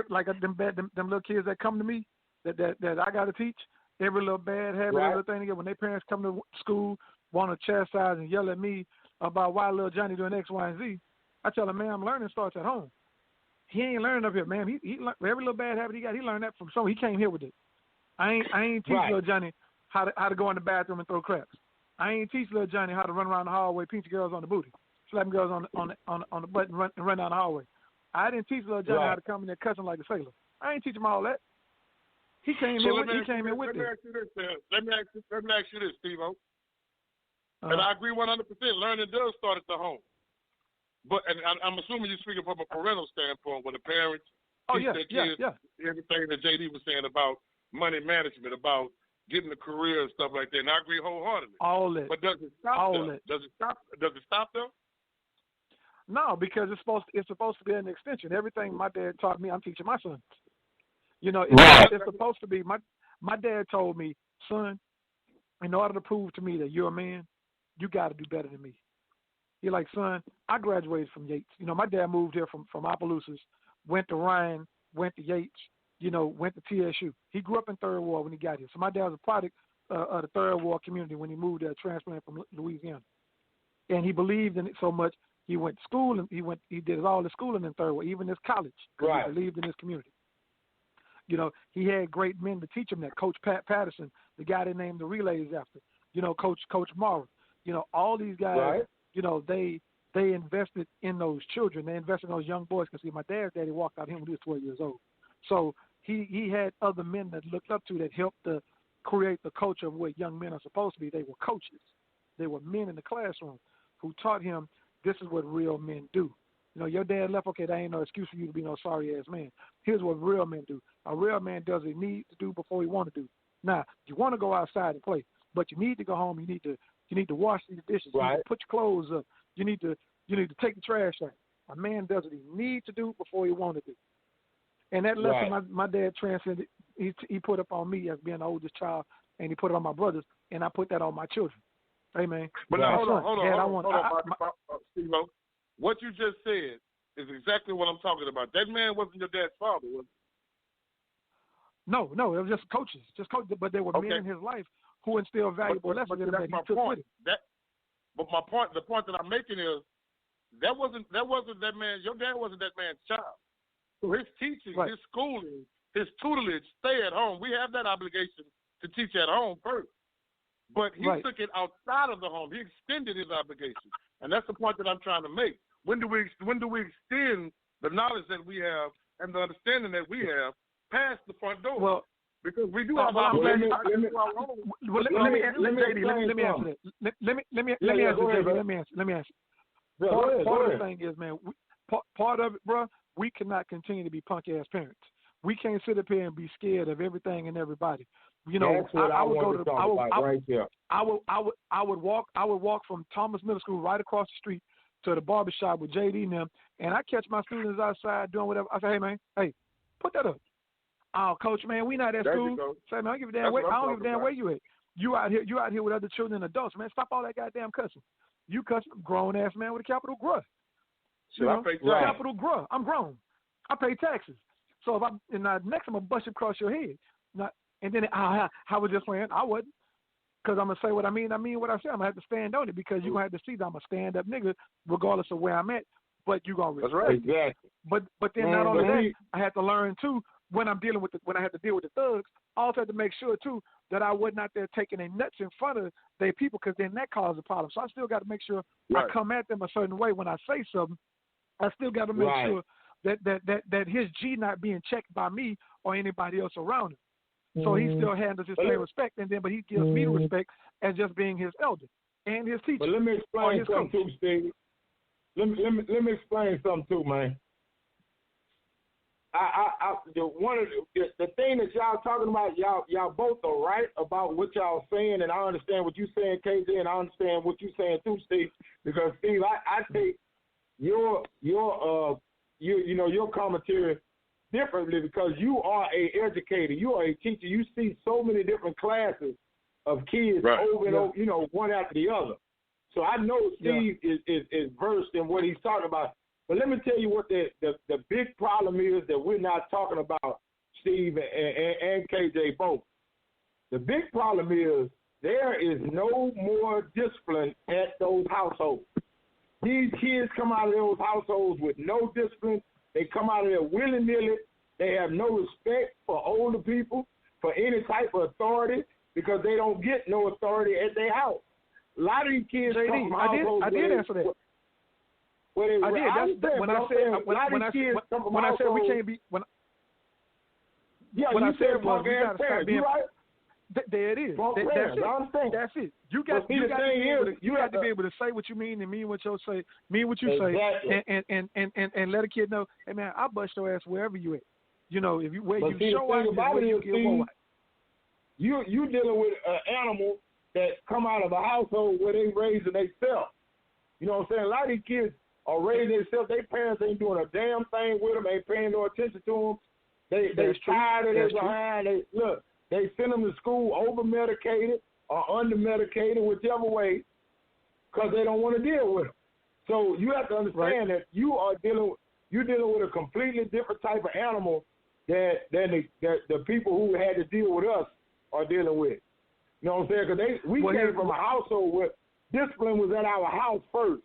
Like them little kids that come to me that I got to teach. Every little bad habit, every little thing they get when their parents come to school, want to chastise and yell at me about why little Johnny doing X, Y, and Z. I tell them, man, learning starts at home. He ain't learning up here, man. He every little bad habit he got, he learned that from someone. He came here with it. I ain't teach little Johnny how to go in the bathroom and throw craps. I ain't teach little Johnny how to run around the hallway, pinch girls on the booty, slapping girls on the butt and run down the hallway. I didn't teach little Johnny how to come in there cussing like a sailor. I ain't teach him all that. He came in with it. Let me ask you this, Steve-O. And I agree 100%. Learning does start at the home. But I'm assuming you're speaking from a parental standpoint, where the parents teach their kids everything that JD was saying about money management, about getting a career and stuff like that. And I agree wholeheartedly. All that. But does it stop there? Does it stop there? No, because it's supposed to be an extension. Everything my dad taught me, I'm teaching my sons. You know, it's supposed to be. My dad told me, son, in order to prove to me that you're a man, you got to do better than me. He's like, son, I graduated from Yates. You know, my dad moved here from Opelousas, went to Ryan, went to Yates, you know, went to TSU. He grew up in Third Ward when he got here. So my dad was a product of the Third Ward community when he moved there, transplanted from Louisiana. And he believed in it so much, he went to school and he did all the schooling in Third Ward, even his college, because he believed in his community. You know, he had great men to teach him that. Coach Pat Patterson, the guy they named the relays after. You know, Coach Morris. You know, all these guys, you know, they invested in those children. They invested in those young boys. Because, see, my dad's daddy walked out him when he was 12 years old. So he had other men that looked up to that helped to create the culture of what young men are supposed to be. They were coaches. They were men in the classroom who taught him this is what real men do. You know, your dad left, okay, that ain't no excuse for you to be no sorry-ass man. Here's what real men do. A real man does what he needs to do before he want to do. Now, you want to go outside and play, but you need to go home. You need to wash these dishes. You need to put your clothes up. You need to take the trash out. A man does what he needs to do before he want to do. And that lesson my dad transcended, he put up on me as being the oldest child, and he put it on my brothers, and I put that on my children. Hey, man. But now, hold on, Steve-O. What you just said is exactly what I'm talking about. That man wasn't your dad's father, was he? No, it was just coaches. But there were men in his life who instilled valuable lessons in him that he took with him. But the point that I'm making is That wasn't that man. Your dad wasn't that man's child. So his teaching, his schooling, his tutelage, stay at home. We have that obligation to teach at home first. But he took it outside of the home. He extended his obligation, and that's the point that I'm trying to make. When do we extend the knowledge that we have and the understanding that we have past the front door? Well, because we do have obligations. Let me answer that. Let me answer. Part of the thing is, man, part of it, bro, we cannot continue to be punk ass parents. We can't sit up here and be scared of everything and everybody. You know, that's what I would go to. I would walk from Thomas Middle School right across the street to the barbershop with JD and them, and I catch my students outside doing whatever. I say, hey man, put that up. Oh, coach, man, we not at school. Say, man, I don't give a damn where. I don't give a damn where you at. You out here with other children and adults, man. Stop all that goddamn cussing. You cussing, grown ass man with a capital GRUH. Capital GRUH. I'm grown. I pay taxes. So next I'm gonna bust you across your head. And then how was just playing? I wasn't, because I'm gonna say what I mean. I mean what I say. I'm gonna have to stand on it, because you gonna have to see that I'm a stand up nigga regardless of where I'm at. But you gonna respect. That's right. Exactly. But then not only that, I had to learn too when I have to deal with the thugs. I also had to make sure too that I wasn't out there taking their nuts in front of their people, because then that causes a problem. So I still got to make sure I come at them a certain way when I say something. I still got to make sure that his G not being checked by me or anybody else around him. So he still handles his same respect, but he gives me the respect as just being his elder and his teacher. But let me explain something too, Steve. Let me explain something too, man. The thing that y'all talking about, y'all both are right about what y'all saying, and I understand what you're saying, KJ, and I understand what you're saying too, Steve. Because Steve, I take your commentary differently, because you are a educator, you are a teacher. You see so many different classes of kids over and over, one after the other. So I know Steve is versed in what he's talking about. But let me tell you what the big problem is that we're not talking about, Steve and KJ both. The big problem is there is no more discipline at those households. These kids come out of those households with no discipline. They come out of there willy-nilly. They have no respect for older people, for any type of authority, because they don't get no authority at their house. A lot of these kids come from households. I did answer that. When I said we can't be. When I said we got to stop being. There it is. That's it. You got to be able to say what you mean and mean what you say. And let a kid know, hey man, I bust your ass wherever you at. You know, if you show up, you dealing with an animal that come out of a household where they raising themselves. You know what I'm saying? A lot of these kids are raising themselves. Their parents ain't doing a damn thing with them. Ain't paying no attention to them. They tired of their behind. They send them to school over-medicated or under-medicated, whichever way, because they don't want to deal with them. So you have to understand that you're dealing with a completely different type of animal than the people who had to deal with us are dealing with. You know what I'm saying? Because we came from a household where discipline was at our house first.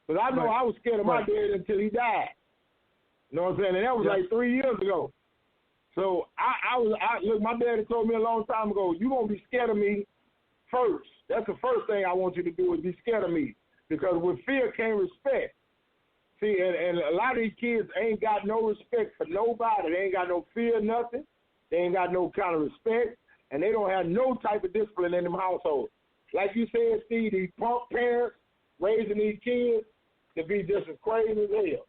Because I know I was scared of my dad until he died. You know what I'm saying? And that was like 3 years ago. So look, my daddy told me a long time ago, you're going to be scared of me first. That's the first thing I want you to do, is be scared of me. Because with fear came respect. See, and a lot of these kids ain't got no respect for nobody. They ain't got no fear, nothing. They ain't got no kind of respect. And they don't have no type of discipline in them households. Like you said, Steve, these punk parents raising these kids to be just as crazy as hell.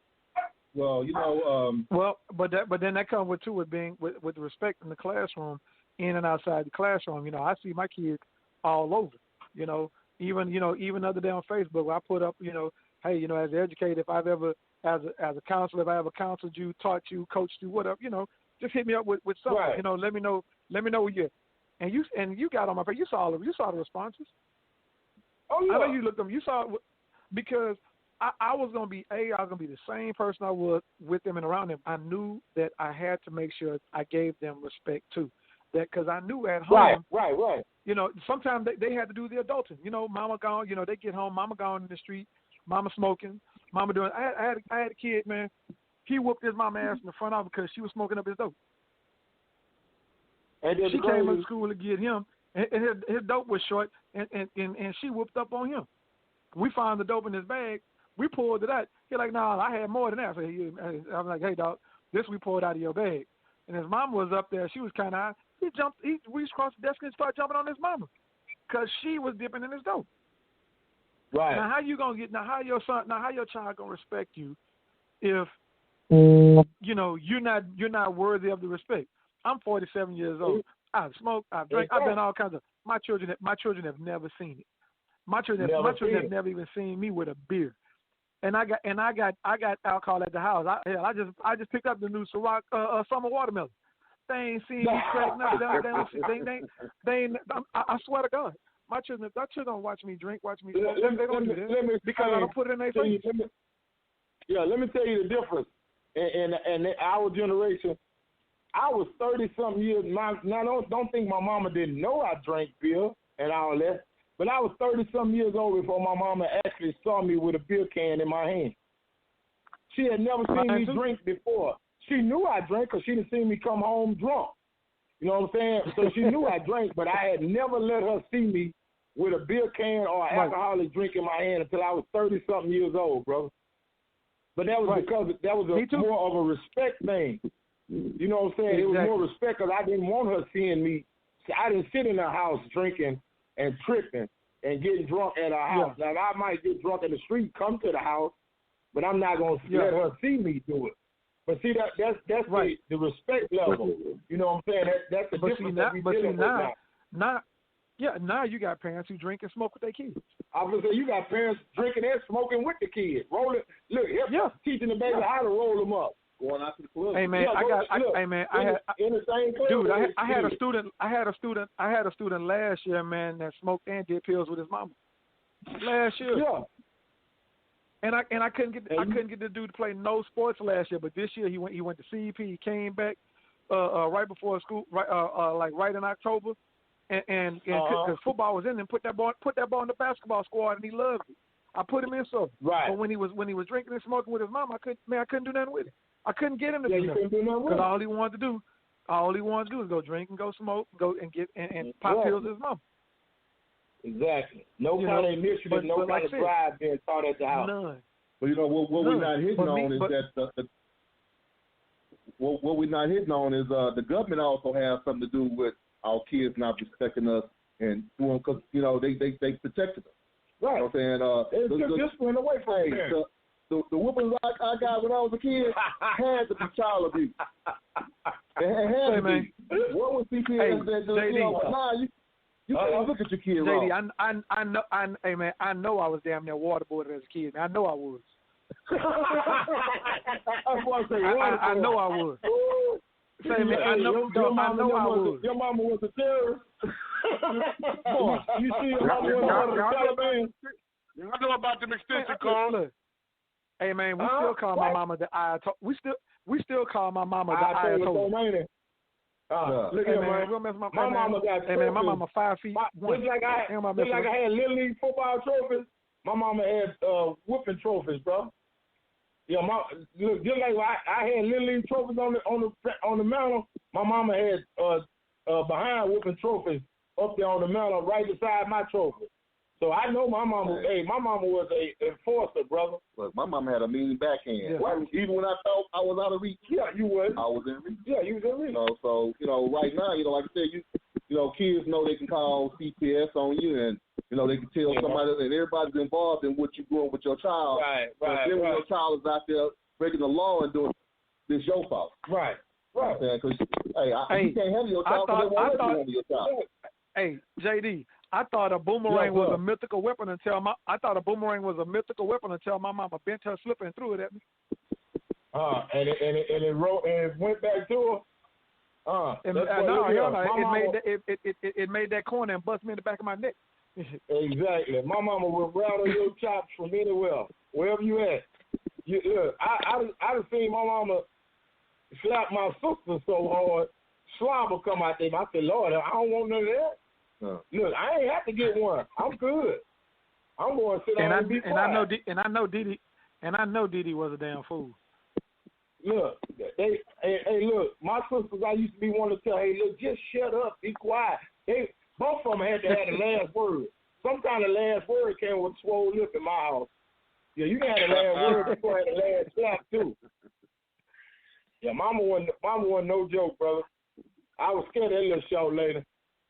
Well, you know. But then that comes with the respect in the classroom, in and outside the classroom. You know, I see my kids all over. You know, even other day on Facebook, where I put up, hey, as an educator, if I've ever, as a counselor, if I ever counseled you, taught you, coached you, whatever, just hit me up with something. Right. Let me know where you're. And you got on my face. You saw the responses. Oh yeah. I know you looked them. You saw it because I was gonna be the same person I was with them and around them. I knew that I had to make sure I gave them respect too. That because I knew at home. Right. Sometimes they had to do the adulting. Mama gone. They get home. Mama gone in the street Mama smoking, mama doing. I had a kid, man. He whooped his mama ass in the front office because she was smoking up his dope. She came to school to get him, and his dope was short, and she whooped up on him. We found the dope in his bag. We pulled it out. He like, nah, I had more than that. So I'm like, hey, dog, this we pulled out of your bag. And his mama was up there. She was kind of high. He reached across the desk and started jumping on his mama because she was dipping in his dope. Right. Now, how your child gonna respect you if you're not worthy of the respect? I'm 47 years old. I've smoked, I've drank, I've done all kinds of. My children have never seen it. My children have never even seen me with a beer. And I got alcohol at the house. I just picked up the new Ciroc summer watermelon. They ain't seen me crack nothing. I swear to God, my children don't watch me drink, watch me smoke. They don't do that because I don't put it in their face. Let me tell you the difference. In our generation, I was 30-something years. Now, don't think my mama didn't know I drank beer and all that, but I was 30-something years old before my mama actually saw me with a beer can in my hand. She had never seen me drink before. She knew I drank because she didn't see me come home drunk. You know what I'm saying? So she knew I drank, but I had never let her see me with a beer can or an alcoholic drink in my hand until I was 30-something years old, brother. But that was because that was more of a respect thing. You know what I'm saying? Exactly. It was more respect because I didn't want her seeing me. I didn't sit in her house drinking and tripping and getting drunk at her house. Yeah. Now, I might get drunk in the street, come to the house, but I'm not going to let her see me do it. But see, that's right. the respect level. You know what I'm saying? That's the difference that we dealing with now. Now you got parents who drink and smoke with their kids. I was going to say, you got parents drinking and smoking with the kids. Teaching the baby how to roll them up. Going out to the club. Hey man, I had a student last year, man, that smoked and did pills with his mama. Last year. Yeah. And I couldn't get the dude to play no sports last year, but this year he went to CEP. He came back right before school, right in October, and because football was in, and put that ball in the basketball squad, and he loved it. I put him in so. Right. But when he was drinking and smoking with his mom, I couldn't do nothing with it. I couldn't get him to do nothing because all he wanted to do is go drink and go smoke, go and get and pop pills with his mom. Exactly. No kind of initiative, no kind of drive being taught at the house. None. But what we're not hitting on is that what we're not hitting on is the government also has something to do with our kids not respecting us and doing because they protected us. Right. You know what I'm saying? It's discipline away from parents. The whoopings I got when I was a kid had to be child abuse. It had to be. What was CPS that JD, you can't look at your kid JD, wrong. I know I was damn near waterboarded as a kid. I know I was. I know I was. Say, man, I know I was. Your mama was a terrorist. Boy, you see your mama was a Taliban. I know about them extension cords. Hey man, we still call my mama the Ayatollah. We still call my mama the Ayatollah. Look at man, my mama got. Hey man, my mama 5 feet. Just like I had Little League football trophies, my mama had whooping trophies, bro. Yeah, look, just like I had Little League trophies on the mantle, my mama had behind whooping trophies up there on the mantle, right beside my trophy. So I know my mama. Hey, my mama was a enforcer, brother. Look, my mama had a mean backhand. Yeah. Even when I thought I was out of reach. Yeah, you was. I was in reach. Yeah, you was in reach. So right now, like I said, kids know they can call CPS on you, and they can tell somebody, and everybody's involved in what you're doing with your child. Right. But then when your child is out there breaking the law and doing this, your fault. Right. Because you can't handle your child. They won't let you handle your child. Hey, JD. I thought a boomerang was a mythical weapon until my mama bent her slipper and threw it at me. And it went back to her. It made that corner and bust me in the back of my neck. Exactly. My mama will rattle your chops from anywhere, wherever you at. I done seen my mama slap my sister so hard, slobber come out there. I said, Lord, I don't want none of that. Look, I ain't have to get one. I'm good. I'm going to sit down and be quiet. And I know Didi was a damn fool. Look, look, my sisters, I used to be one to tell, hey, look, just shut up, be quiet. Both of them had to have the last word. Sometimes the last word came with swole lip in my house. Yeah, you can have the last word before I had the last slap too. Yeah, mama wasn't no joke, brother. I was scared of that little show later.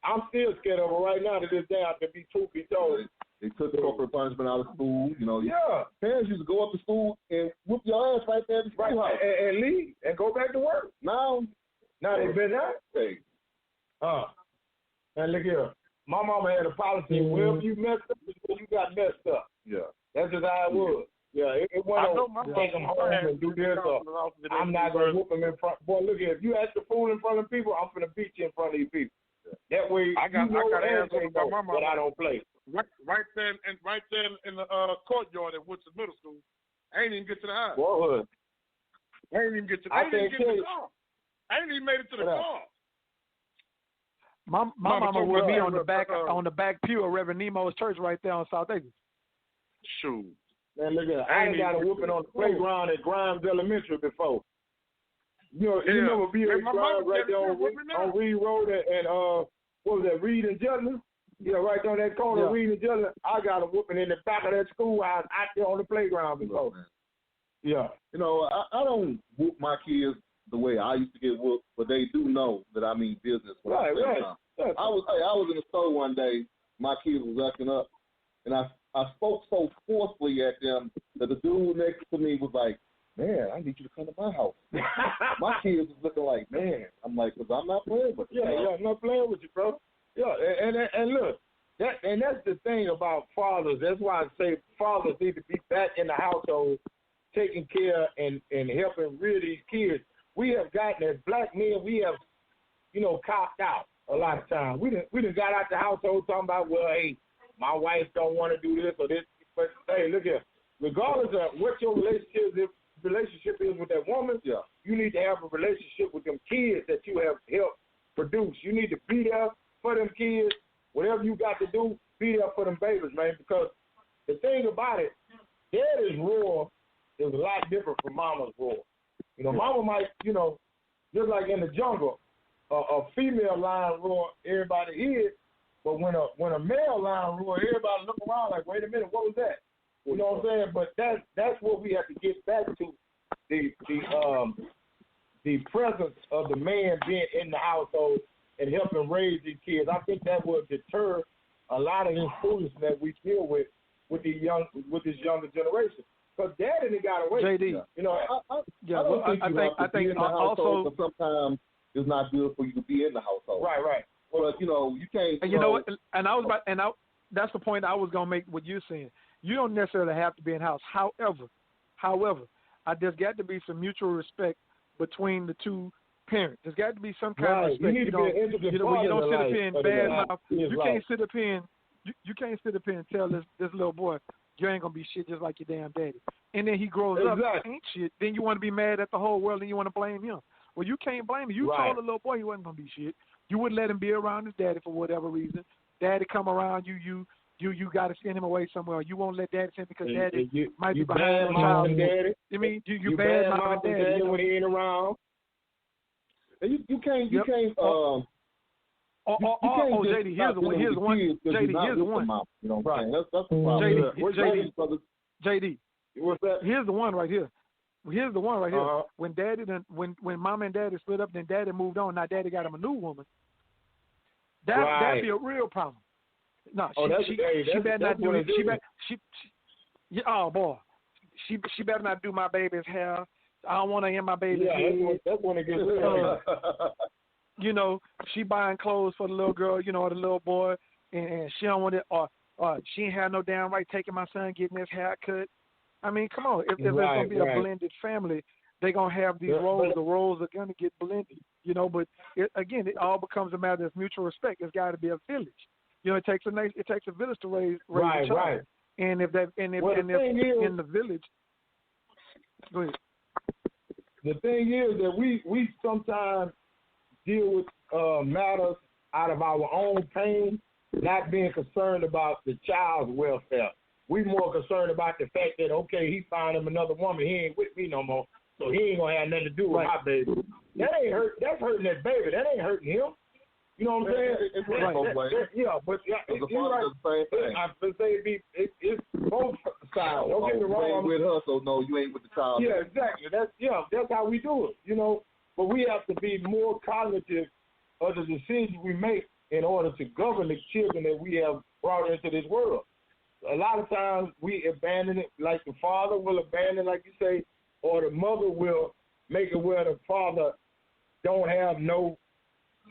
I'm still scared of her right now to this day. I can be truth be told. They took corporal punishment out of school. You know, yeah. Parents used to go up to school and whoop your ass right there at the schoolhouse. And leave and go back to work. Now they've been out. Hey. And look here. My mama had a policy. Wherever you messed up, you got messed up. Yeah. That's just how it was. Yeah, it went on take them home and do this. I'm not going to whoop them in front. Boy, look here. If you act a fool in front of people, I'm going to beat you in front of these people. That way, I got answers about my mama, but I don't play. Right there in the courtyard at Woodson Middle School. I ain't even get to the house. Boy, I ain't even get to the car. I ain't even made it to the car. My mama would be on the back pew of Reverend Nemo's church right there on South Acres. Shoot. Man, look at that. I ain't got a whooping on the playground at Grimes Elementary before. You remember B.A. Grimes right there on Reed Road and what was that, Reed and Jutland? Yeah, right on that corner of Reed and Jutland. I got a whooping in the back of that schoolhouse out there on the playground before. Yeah. You know, I don't whoop my kids the way I used to get whooped, but they do know that I mean business. Right. I was in the store one day. My kids was acting up, and I spoke so forcefully at them that the dude next to me was like, "Man, I need you to come to my house." My kids was looking like, "Man," I'm like, "Cause I'm not playing with you." Yeah, I'm not playing with you, bro. Yeah, and look, that's the thing about fathers. That's why I say fathers need to be back in the household, taking care and helping rear these kids. We have gotten, as black men, we have, copped out a lot of times. We done got out the household talking about, well, hey, my wife don't want to do this or this. But, hey, look here. Regardless of what your relationship is with that woman, you need to have a relationship with them kids that you have helped produce. You need to be there for them kids. Whatever you got to do, be there for them babies, man. Because the thing about it, daddy's roar is a lot different from mama's roar. Mama might, just like in the jungle, a female lion roar, everybody hears. But when a male lion roar, everybody look around like, wait a minute, what was that? You know what I'm saying? But that's what we have to get back to, the presence of the man being in the household and helping raise these kids. I think that will deter a lot of this foolishness that we deal with this younger generation. Because daddy done got away. JD. I think also sometimes it's not good for you to be in the household. Right. But you can't. And that's the point I was gonna make. What you're saying, you don't necessarily have to be in the house. However, there's got to be some mutual respect between the two parents. There's got to be some kind of respect. You need to be an integral part you don't of sit up here and bad mouth. You can't sit up here and you can't sit up here and tell this little boy, you ain't gonna be shit just like your damn daddy. And then he grows up, ain't shit. Then you want to be mad at the whole world and you want to blame him. Well, you can't blame him. You told the little boy he wasn't gonna be shit. You wouldn't let him be around his daddy for whatever reason. Daddy come around you got to send him away somewhere. You won't let daddy send him because daddy might be behind the child. You mean you bad mom and daddy when he ain't around. You can't. JD, here's the one. JD, here's the one. You know what I'm saying? That's the problem. JD, what's that? Here's the one right here. When daddy when mom and daddy split up, then daddy moved on. Now daddy got him a new woman. That'd be a real problem. No, she better not do it. She better not do my baby's hair. I don't want to hear my baby's head. That's when it gets real. She buying clothes for the little girl, or the little boy, and she don't want it, or she ain't have no damn right taking my son getting his hair cut. I mean, come on. If there's going to be a blended family, they're going to have these roles. The roles are going to get blended, but it all becomes a matter of mutual respect. There's got to be a village. It takes a village to raise a child. Right. And if in the village, go ahead. The thing is that we sometimes deal with matters out of our own pain, not being concerned about the child's welfare. We more concerned about the fact that, okay, he found him another woman. He ain't with me no more, so he ain't going to have nothing to do with my baby. That ain't hurt. That's hurting that baby. That ain't hurting him. You know what I'm saying? It's both ways. Yeah, but you're right. I'm going to say it's both sides. Don't get me wrong. You ain't with her, so no, you ain't with the child. Yeah, exactly. That's how we do it, you know. But we have to be more cognitive of the decisions we make in order to govern the children that we have brought into this world. A lot of times we abandon it, like the father will abandon, like you say, or the mother will make it where the father don't have no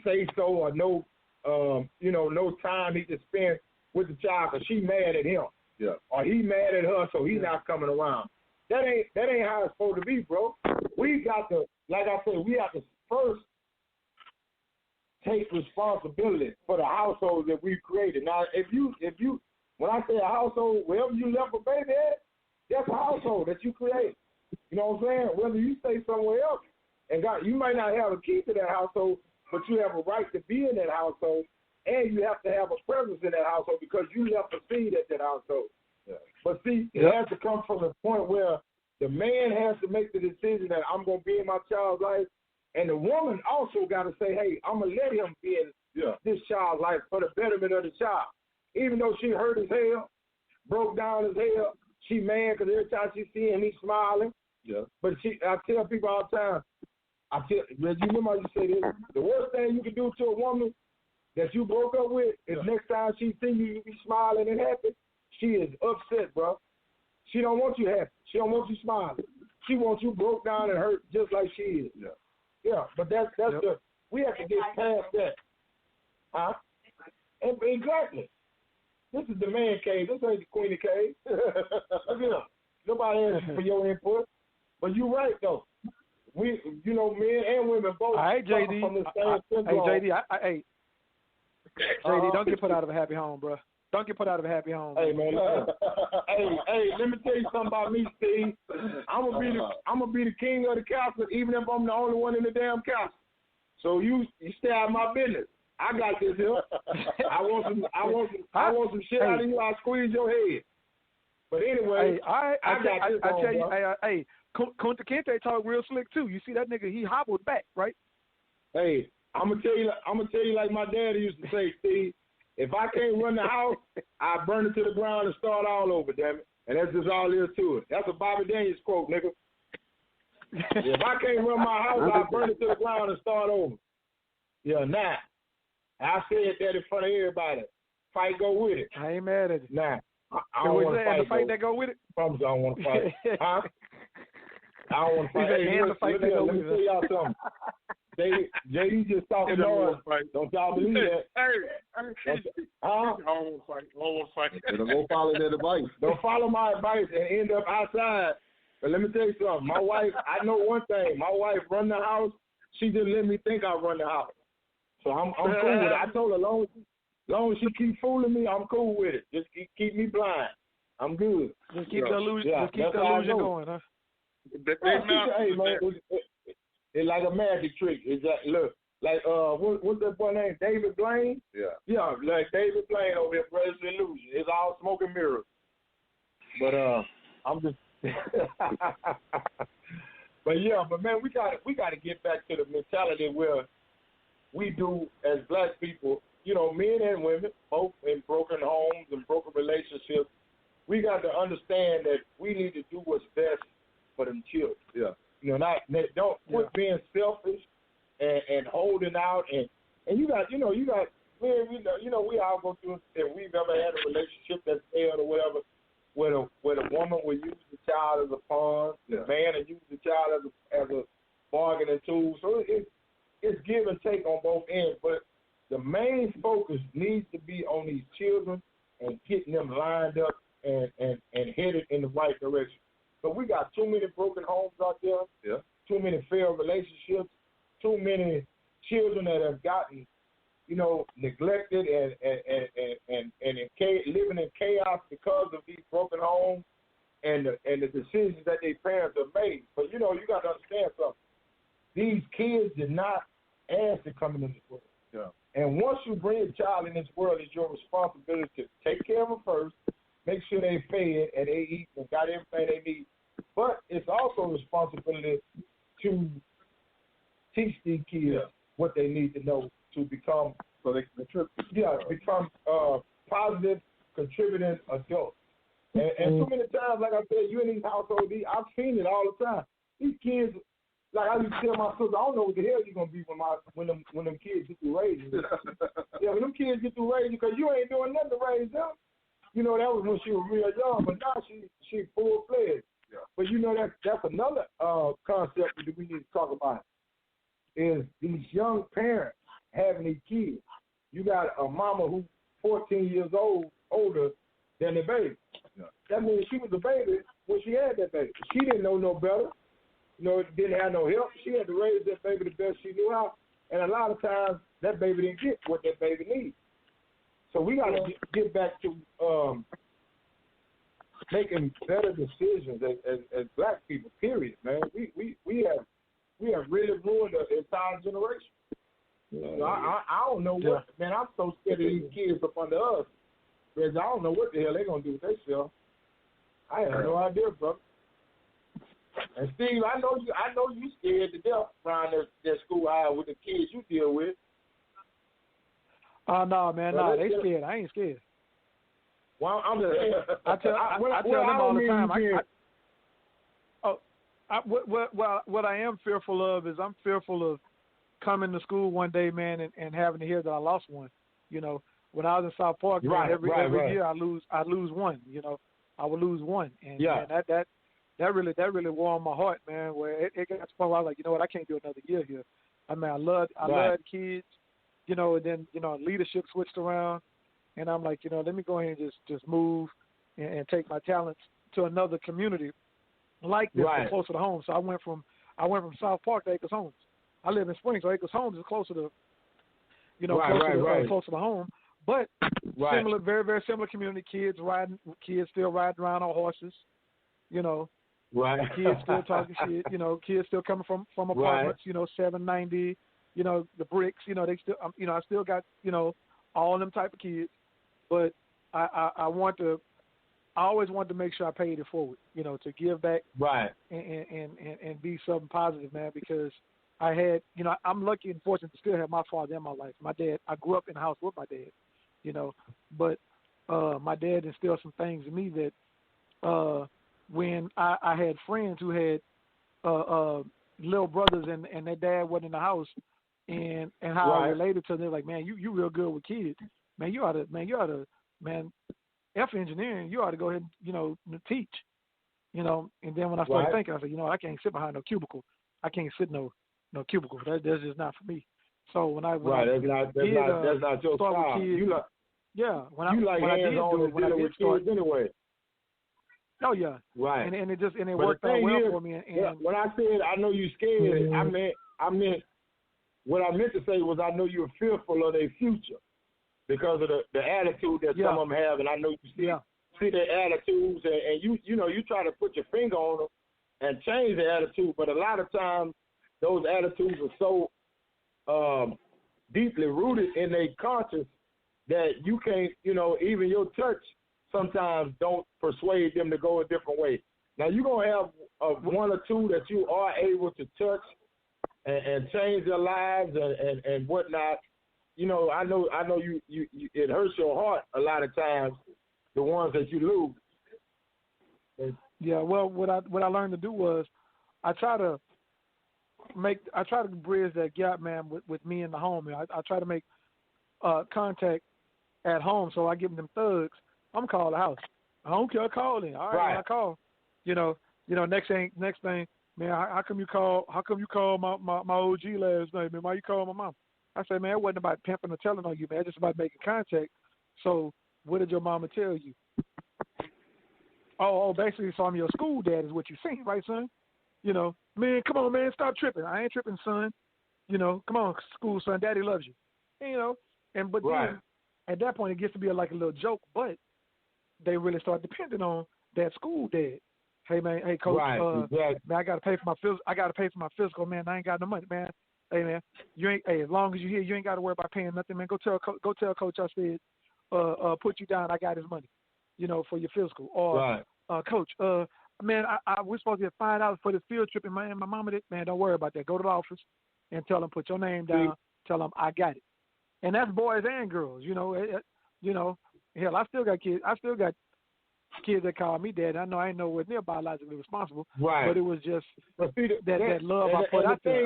say-so or no, no time he can spend with the child because she mad at him. Yeah. Or he mad at her, so he's not coming around. That ain't how it's supposed to be, bro. We got to, like I said, we have to first take responsibility for the household that we've created. Now, if you, when I say a household, wherever you left a baby at, that's a household that you create. You know what I'm saying? Whether you stay somewhere else, and you might not have a key to that household, but you have a right to be in that household, and you have to have a presence in that household because you left a seed at that household. Yeah. But see, it has to come from the point where the man has to make the decision that I'm going to be in my child's life, and the woman also got to say, hey, I'm going to let him be in this child's life for the betterment of the child. Even though she hurt his hell, broke down his hell, she mad because every time she see him, he's smiling. Yeah. But I tell people all the time, you remember how you say this? The worst thing you can do to a woman that you broke up with is next time she see you, you be smiling and happy. She is upset, bro. She don't want you happy. She don't want you smiling. She wants you broke down and hurt just like she is. Yeah. Yeah, but that's we have to get past that. Huh? Exactly. This is the man cave. This ain't the queen of cave. Nobody asking for your input. But you're right, though. We, men and women both. All right, JD. From the same syndrome. Hey, JD. JD, don't get put out of a happy home, bro. Don't get put out of a happy home. Hey, man. hey, let me tell you something about me, Steve. I'm gonna be the king of the castle, even if I'm the only one in the damn castle. So you stay out of my business. I got this here. I want some shit out of you. I'll squeeze your head. But anyway, I tell you, hey, Kunta Kinte talk real slick too. You see that nigga? He hobbled back, right? Hey, I'm gonna tell you like my daddy used to say, Steve. If I can't run the house, I burn it to the ground and start all over, damn it. And that's just all there is to it. That's a Bobby Daniels quote, nigga. If I can't run my house, I burn it to the ground and start over. Yeah, nah. I said that in front of everybody. Fight, go with it. I ain't mad at it. Nah. I don't want to fight. The fight that go with it? I promise I don't want to fight. Huh? I don't want to fight. Let me tell y'all something. JD just talking noise. Don't y'all believe that? Hey, I don't want to fight. Don't follow that advice. Don't follow my advice and end up outside. But let me tell you something. My wife, I know one thing. My wife run the house. She just let me think I run the house. So I'm cool with it. I told her, long as she keep fooling me, I'm cool with it. Just keep me blind. I'm good. Just keep the illusion, going, huh? Hey, man, it's like a magic trick. It's like, what's that boy named? David Blaine? Yeah. Yeah, like David Blaine over here, Brothers Illusion. It's all smoke and mirrors. But I'm just but man, we gotta get back to the mentality where we do as black people, men and women, both in broken homes and broken relationships. We got to understand that we need to do what's best for them children. Yeah. Don't quit being selfish and holding out and you got we all go through if we've ever had a relationship that's failed or whatever, where the woman will use the child as a pawn, the man will use the child as a bargaining tool. So it's give and take on both ends, but the main focus needs to be on these children and getting them lined up and headed in the right direction. So we got too many broken homes out there, too many failed relationships, too many children that have gotten, neglected and living in chaos because of these broken homes and the decisions that their parents have made. But you got to understand something. These kids did not ask to come into this world. Yeah. And once you bring a child in this world, it's your responsibility to take care of them first, make sure they fed and they eat and got everything they need. But it's also a responsibility to teach these kids what they need to know to become so they can contribute. Become positive, contributing adults. And too many times, like I said, you in these households, I've seen it all the time. These kids, like I used to tell my sister, I don't know what the hell you're gonna be when them kids get through raising. When them kids get through raising, because you ain't doing nothing to raise them. You know, that was when she was real young, but now she full fledged. Yeah. But you know that's another concept that we need to talk about is these young parents having these kids. You got a mama who's 14 years older than the baby. Yeah. That means she was a baby when she had that baby. She didn't know no better. You know, didn't have no help. She had to raise that baby the best she knew how. And a lot of times that baby didn't get what that baby needs. So we got to get back to making better decisions as black people. Period, man. We have really ruined the entire generation. You know, I don't know what, man. I'm so scared of these kids up under us because I don't know what the hell they're gonna do with themselves. I have no idea, brother. And Steve, I know you scared to death around that schoolhouse with the kids you deal with. Oh no, man, no, they scared. I ain't scared. Well, I'm saying, I tell them all the time. What I am fearful of is I'm fearful of coming to school one day, man, and having to hear that I lost one. You know, when I was in South Park, man, every year I lose one. You know, I would lose one, and man, that really warmed my heart, man. Where it got to the point where I was like, you know what, I can't do another year here. I mean, I love kids, you know. And then leadership switched around, and I'm like, let me go ahead and just move and take my talents to another community like this, closer to home. So I went from South Park to Acres Homes. I live in Springs, so Acres Homes is closer to, closer to home. But similar, very, very similar community. Kids still riding around on horses, Kids still talking shit, Kids still coming from apartments, 790, the bricks, they still, I still got, all them type of kids. But I always wanted to make sure I paid it forward, to give back, and be something positive, man, because I had, I'm lucky and fortunate to still have my father in my life. My dad, I grew up in the house with my dad, but my dad instilled some things in me that when I had friends who had little brothers and their dad wasn't in the house, and how I related to them, they're like, man, you real good with kids, man. You ought to, F engineering, you ought to go ahead and, teach, And then when I started thinking, I said, I can't sit behind no cubicle. I can't sit no cubicle. That's just not for me. So when I that's not your style. Kids, when I did do it, when I did start anyway. Oh yeah, and it worked out well for me. And when I said I know you scared, I meant what I meant to say was I know you're fearful of their future because of the attitude that some of them have, and I know you see their attitudes, and you try to put your finger on them and change their attitude, but a lot of times those attitudes are so deeply rooted in their conscience that you can't, even your touch sometimes don't persuade them to go a different way. Now you're gonna have one or two that you are able to touch and change their lives and whatnot. I know you it hurts your heart a lot of times, the ones that you lose. Yeah, well, what I learned to do was I try to bridge that gap, man, with me in the home. I try to make contact at home, so I give them thugs. I'm calling the house. I don't care, call in. All right, I call. Next thing, man, how come you call my OG last night, man? Why you call my mom? I said, man, it wasn't about pimping or telling on you, man. It's just about making contact. So what did your mama tell you? Oh, basically, so I'm your school dad is what you saying, right, son? Man, come on, man, stop tripping. I ain't tripping, son. Come on, school son, daddy loves you. But then at that point it gets to be like a little joke, but they really start depending on that school dad. Hey man, hey coach, man, I gotta pay for my physical, man. I ain't got no money, man. Hey man, you ain't. Hey, as long as you here, you ain't got to worry about paying nothing, man. Go tell coach I said, put you down. I got his money. for your physical. Or, right. Coach, man, we're supposed to get $5 for this field trip, and my mama did. Man, don't worry about that. Go to the office and tell them, put your name down. Tell them I got it. And that's boys and girls. Hell, I still got kids. I still got kids that call me dad. I know I ain't nowhere near biologically responsible, right? But it was just that love I put out there.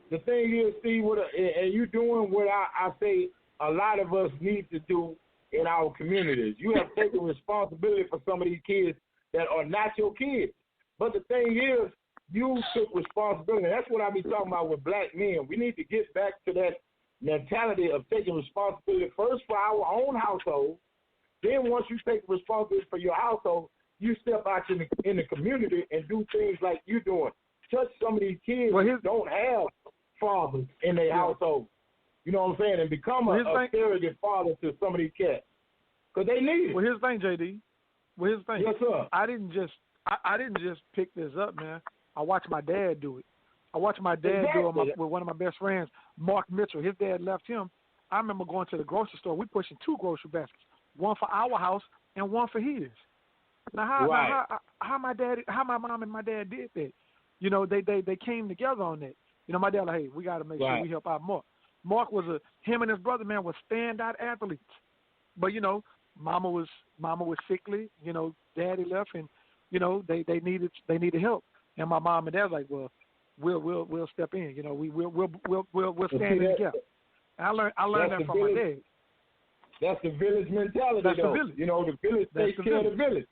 The thing is, Steve, and you doing what I say a lot of us need to do in our communities. You have taken responsibility for some of these kids that are not your kids. But the thing is, you took responsibility. That's what I be talking about with black men. We need to get back to that mentality of taking responsibility first for our own household. Then once you take responsibility for your household, you step out in the community and do things like you're doing. Touch some of these kids who don't have fathers in their household. You know what I'm saying? And become a surrogate father to some of these cats. Because they need it. Well, here's the thing, JD. Yes, sir. I didn't just pick this up, man. I watched my dad do it. I watched my dad do it with one of my best friends, Mark Mitchell. His dad left him. I remember going to the grocery store. We pushing 2 grocery baskets, one for our house and one for his. Now, how my mom and my dad did that? They came together on that. My dad like, hey, we got to make sure we help out Mark. Mark him and his brother, man, were standout athletes. But mama was sickly. Daddy left, and they needed help. And my mom and dad was like, well, we'll step in. We'll stand in together. And I learned that from my dad. That's the village mentality. That's though. The village. The village takes care of the village.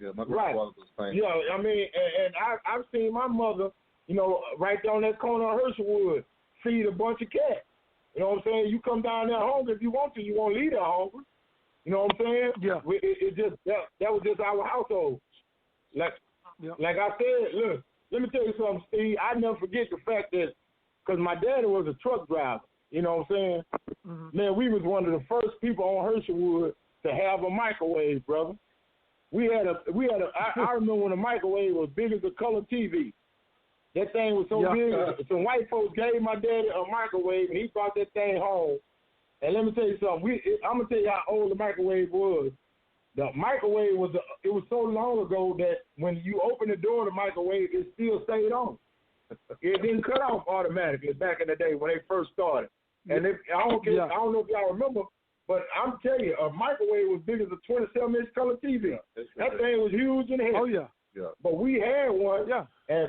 Yeah, my grandfather was saying. Yeah, I mean, and I've seen my mother, right down that corner of Herschelwood, feed a bunch of cats. You know what I'm saying? You come down there hungry if you want to. You won't leave there hungry. You know what I'm saying? Yeah. It just that was just our household. Like I said, look, let me tell you something, Steve. I never forget the fact that, because my daddy was a truck driver. You know what I'm saying? Mm-hmm. Man, we was one of the first people on Herschelwood to have a microwave, brother. I remember when the microwave was big as a color TV. That thing was so big. Some white folks gave my daddy a microwave, and he brought that thing home. And let me tell you something. I'm gonna tell you how old the microwave was. The microwave was so long ago that when you open the door of the microwave, it still stayed on. It didn't cut off automatically back in the day when they first started. And I don't know if y'all remember, but I'm telling you, a microwave was big as a 27-inch color TV. That thing was huge and heavy. Oh yeah. But we had one. Yeah. And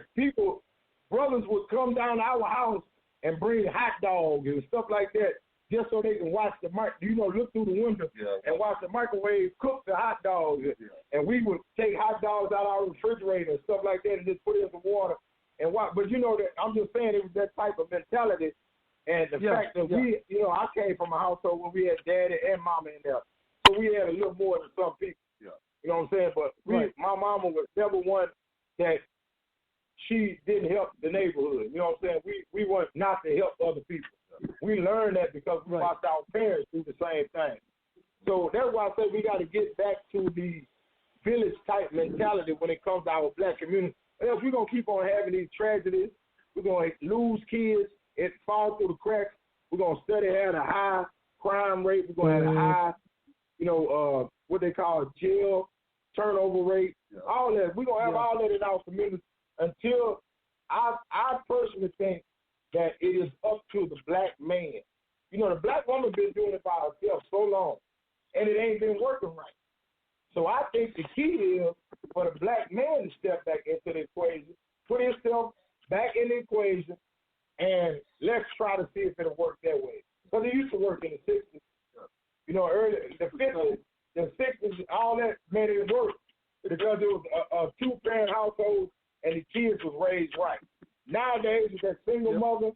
brothers would come down to our house and bring hot dogs and stuff like that, just so they can watch look through the window and watch the microwave cook the hot dogs. Yeah. And we would take hot dogs out of our refrigerator and stuff like that and just put it in some water and watch. But that I'm just saying it was that type of mentality. And the fact that we, I came from a household where we had daddy and mama in there. So we had a little more than some people. Yeah. You know what I'm saying? But my mama was never one that she didn't help the neighborhood. You know what I'm saying? We want not to help other people. We learned that because we watched our parents do the same thing. So that's why I say we got to get back to the village-type mentality when it comes to our black community. Else we're going to keep on having these tragedies. We're going to lose kids. It falls through the cracks. We're going to steady have a high crime rate. We're going to have a high, what they call jail turnover rate. Yeah. All that. We're going to have all that in our community until I personally think that it is up to the black man. The black woman been doing it by herself so long, and it ain't been working right. So I think the key is for the black man to step back into the equation, put himself back in the equation, and let's try to see if it'll work that way. Because it used to work in the 60s. Early, the 50s, the 60s, all that, man, it worked. Because it was a 2-parent household, and the kids was raised right. Nowadays, with that single mother,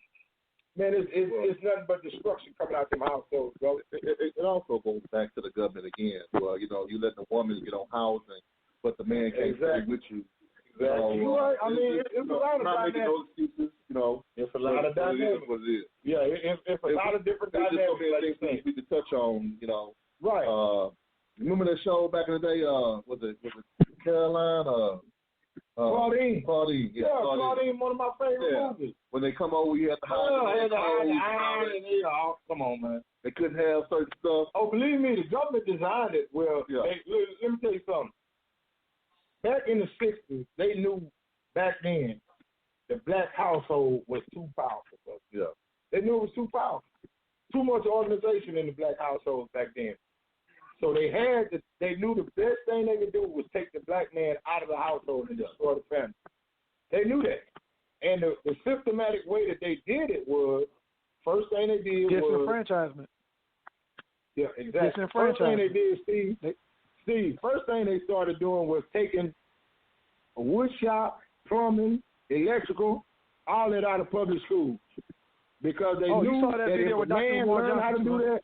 man, it's nothing but destruction coming out them households, bro. It also goes back to the government again. Well, you let the woman get on housing, but the man can't stay with you. Exactly. I mean, it's a lot of not making those excuses, It's a lot of dynamics. What it is. Yeah, it's a lot of different dynamics. Things we could touch on, Right. Remember that show back in the day? Was it Caroline? Claudine. Yeah, Claudine, one of my favorite movies. When they come over, you have to hide the iron. Come on, man. They couldn't have certain stuff. Oh, believe me, the government designed it. Well, let me tell you something. Back in the 60s, they knew back then the black household was too powerful. Yeah. They knew it was too powerful. Too much organization in the black household back then. So they knew the best thing they could do was take the black man out of the household and destroy the family. They knew that. And the systematic way that they did it was, first thing they did was disenfranchisement. Yeah, exactly. First thing they did, Steve, first thing they started doing was taking a wood shop, plumbing, electrical, all that out of public schools. Because they knew that if a man learned how to do that,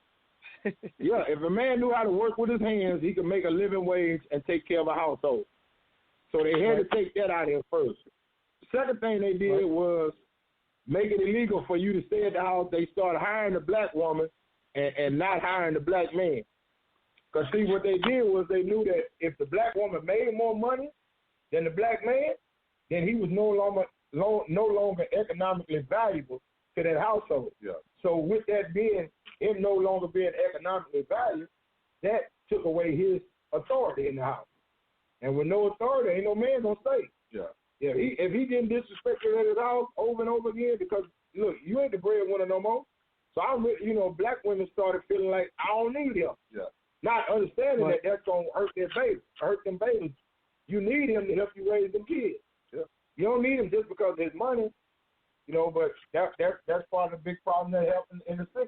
if a man knew how to work with his hands, he could make a living wage and take care of a household. So they had to take that out of here first. Second thing they did was make it illegal for you to stay at the house. They started hiring the black woman and not hiring the black man. Because, see, what they did was they knew that if the black woman made more money than the black man, then he was no longer economically valuable to that household. Yeah. So with that being, him no longer being economically valued, that took away his authority in the house. And with no authority, ain't no man gonna stay. Yeah. Yeah. If he didn't disrespect you at his house over and over again, because look, you ain't the breadwinner no more. So black women started feeling like I don't need him. Yeah. Not understanding that that's gonna hurt them babies. You need him to help you raise them kids. Yeah. You don't need him just because of his money. But that's part of the big problem that happened in the 60s.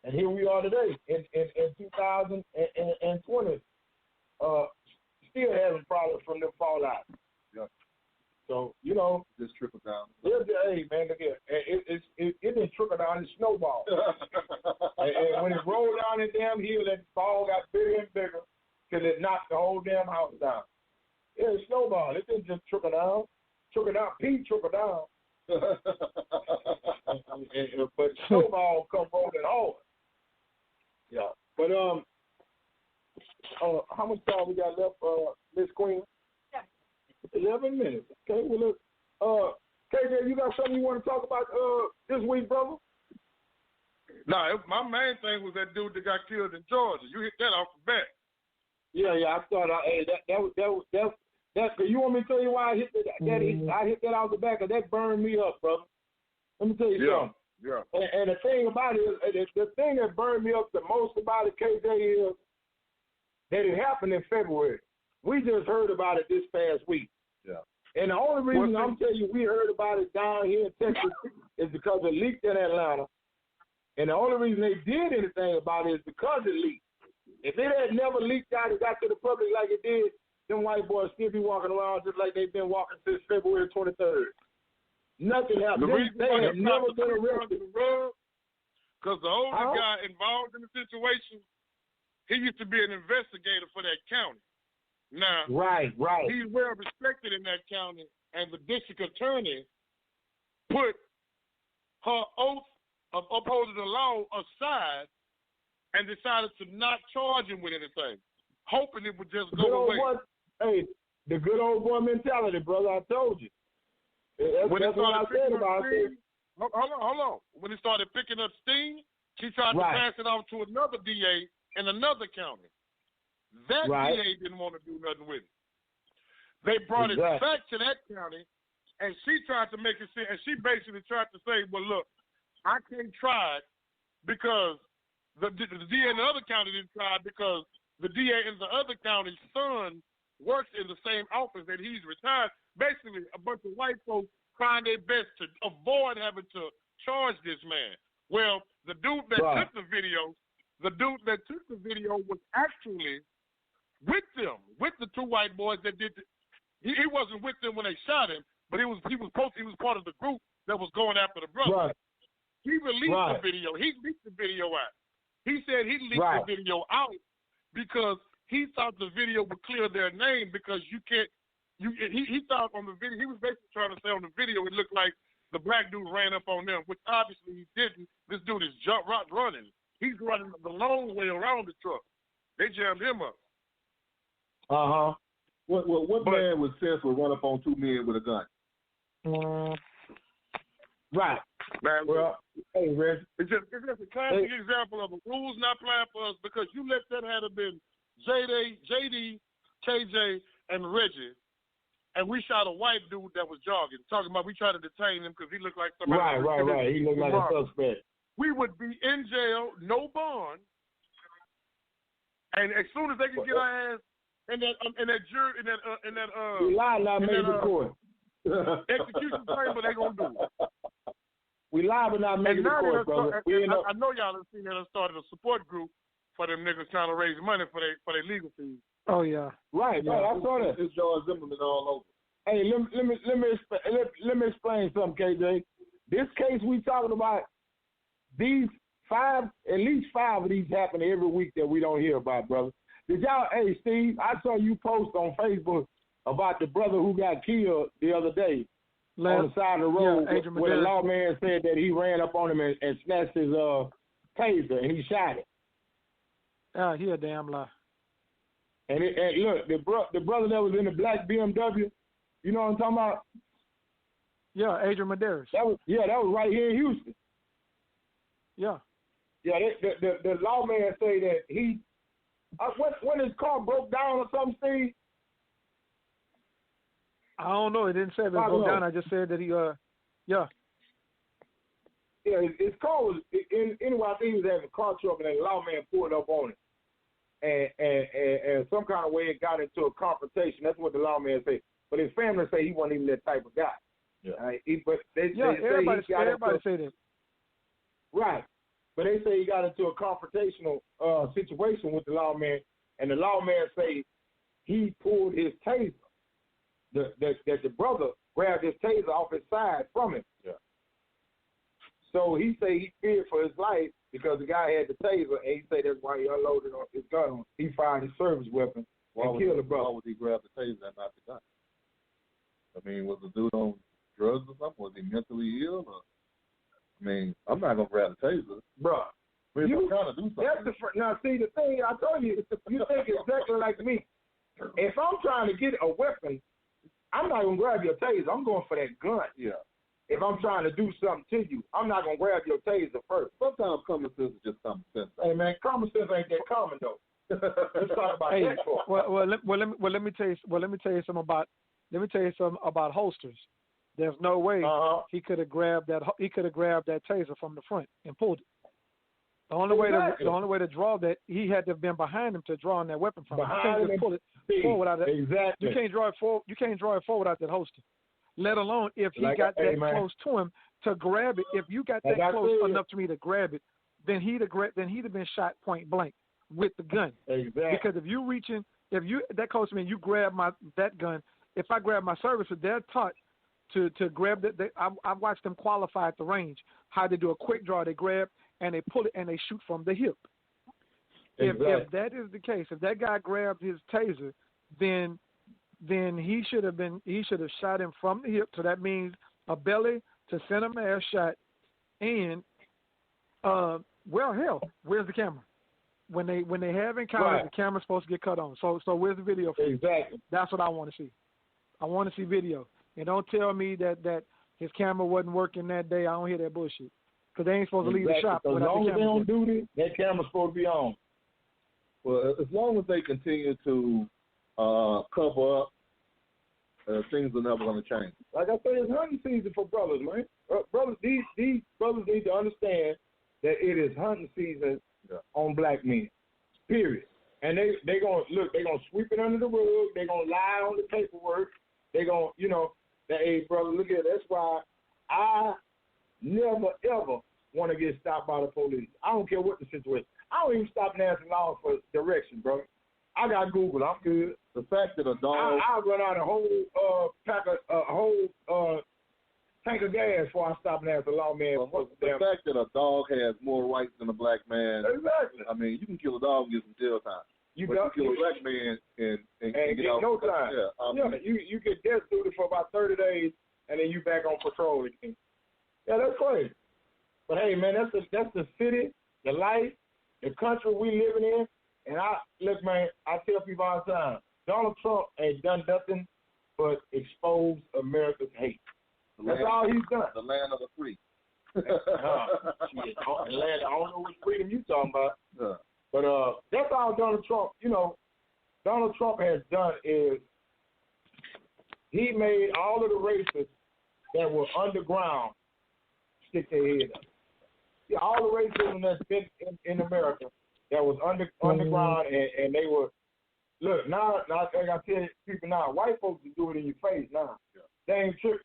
And here we are today in 2020, still having problems from them fallout. Yeah. So, just trickle down. Hey, man, look here. It didn't trickle down, it snowballed. and when it rolled down the damn hill, that ball got bigger and bigger till it knocked the whole damn house down. Yeah, it snowballed. It didn't just trickle down. Pete trickled down. But snowball come rolling hard. Yeah. But how much time we got left, Miss Queen? 11 minutes. Okay. Well, look, KJ, you got something you want to talk about this week, brother? No, my main thing was that dude that got killed in Georgia. You hit that off the bat. Yeah. I thought, that you want me to tell you why I hit that? I hit that out the back, and that burned me up, brother. Let me tell you something. Yeah. And the thing about it is, the thing that burned me up the most about it, KJ, is that it happened in February. We just heard about it this past week. Yeah. And the only reason I'm telling you we heard about it down here in Texas is because it leaked in Atlanta. And the only reason they did anything about it is because it leaked. If it had never leaked out and got to the public like it did, them white boys still be walking around just like they've been walking since February 23rd. Nothing happened. They have never been arrested. Because the older guy involved in the situation, he used to be an investigator for that county. Now, right. He's well respected in that county, and the district attorney put her oath of upholding the law aside and decided to not charge him with anything, hoping it would just go away. The good old boy mentality, brother. I told you. That's what I said about it. Hold on. When he started picking up steam, she tried to pass it off to another DA in another county. That DA didn't want to do nothing with it. They brought it back to that county, and she tried to make it seem, and she basically tried to say, well, look, I can't try it because the DA in the other county didn't try it because the DA in the other county's son works in the same office that he's retired. Basically, a bunch of white folks trying their best to avoid having to charge this man. Well, the dude that took the video was actually with them, with the two white boys that did. He wasn't with them when they shot him, but he was part of the group that was going after the brother. Right. He released the video. He leaked the video out. He said he leaked the video out because he thought the video would clear their name because you can't. He thought on the video, he was basically trying to say on the video it looked like the black dude ran up on them, which obviously he didn't. This dude is running. He's running the long way around the truck. They jammed him up. What man with sense would run up on two men with a gun? Right. Man, well, hey, Reg. It's just a classic example of the rules not playing for us because you let that have been JD, KJ, and Reggie, and we shot a white dude that was jogging, talking about we tried to detain him because he looked like somebody. Right. He looked like a suspect. We would be in jail, no bond, and as soon as they can get our ass in that jury, we lied not made the court. Execution chamber, they gonna do it. We live but not making the court, brother. I know y'all have seen that I started a support group for them niggas trying to raise money for their legal fees. Oh yeah, right. Yeah. I saw that. It's George Zimmerman all over. Hey, let me explain something, KJ. This case we talking about, at least five of these happen every week that we don't hear about, brother. Did y'all? Hey, Steve, I saw you post on Facebook about the brother who got killed the other day. On the side of the road, where the lawman said that he ran up on him and snatched his taser and he shot it. He a damn lie. And look, the brother that was in the black BMW, you know what I'm talking about? Yeah, Adrian Medeiros. That was right here in Houston. Yeah. Yeah, the lawman say that he when his car broke down or something, Steve. I don't know. It didn't say if it broke down. I just said that he, yeah. Yeah, his car was, anyway, I think he was having a car trouble and the lawman pulled up on it. And some kind of way it got into a confrontation. That's what the lawman said. But his family say he wasn't even that type of guy. Yeah. Everybody say that. Right. But they say he got into a confrontational situation with the lawman, and the lawman say he pulled his taser. That the brother grabbed his taser off his side from him. Yeah. So he say he feared for his life because the guy had the taser, and he say that's why he unloaded his gun on. He fired his service weapon and killed the brother. Why would he grab the taser and not the gun? I mean, was the dude on drugs or something? Was he mentally ill? I mean, I'm not gonna grab the taser, bro. I'm trying to do something. Now, see, the thing I told you, you think exactly like me. If I'm trying to get a weapon, I'm not going to grab your taser. I'm going for that gun. Yeah. If I'm trying to do something to you, I'm not going to grab your taser first. Sometimes common sense is just common sense. Hey, man, common sense ain't that common, though. Let's talk about that part. Let me tell you something about holsters. There's no way he could have grabbed that taser from the front and pulled it. The only way to draw that, he had to have been behind him to draw on that weapon from him. You can't just pull it forward out of that. Exactly. You can't draw it forward out that holster. Let alone if he got that close to him to grab it. If you got that close enough to me to grab it, then he'd have been shot point blank with the gun. Exactly. Because if you that close to me, and you grab that gun. If I grab my servicer, they're taught to grab that. I've watched them qualify at the range how they do a quick draw. They grab and they pull it and they shoot from the hip. Exactly. If that is the case, if that guy grabbed his taser, then he should have shot him from the hip. So that means a belly to center mass shot. And where's the camera? When they have encounters, the camera's supposed to get cut on. So where's the video for? Exactly. That's what I want to see. I want to see video. And don't tell me that his camera wasn't working that day. I don't hear that bullshit. Because they ain't supposed to leave the shop without the camera. As long as they don't do this, that camera's supposed to be on. Well, as long as they continue to cover up, things are never going to change. Like I said, it's hunting season for brothers, man. Brothers, these brothers need to understand that it is hunting season on black men. Period. And they gonna sweep it under the rug. They gonna lie on the paperwork. They gonna, hey brother, look at it. That's why I never ever want to get stopped by the police. I don't care what the situation. I don't even stop and ask the law for direction, bro. I got Google. I'm good. The fact that a dog, I run out a whole tank of gas before I stop and ask the lawman. The fact that a dog has more rights than a black man. Exactly. I mean, you can kill a dog and get some jail time. You can kill a black man and get out. No time. Yeah, you get death duty for about 30 days, and then you back on patrol again. Yeah, that's crazy. But hey, man, that's the city, the life, the country we living in. And look, man, I tell people all the time, Donald Trump ain't done nothing but expose America's hate. That's all he's done. The land of the free. Shit, I don't know what freedom you talking about. But that's all Donald Trump, Donald Trump has done is he made all of the racists that were underground stick their head up. Yeah, all the racism that's been in America that was underground and they were, look, now I think I tell people now, white folks can do it in your face now. Yeah. They ain't tripping.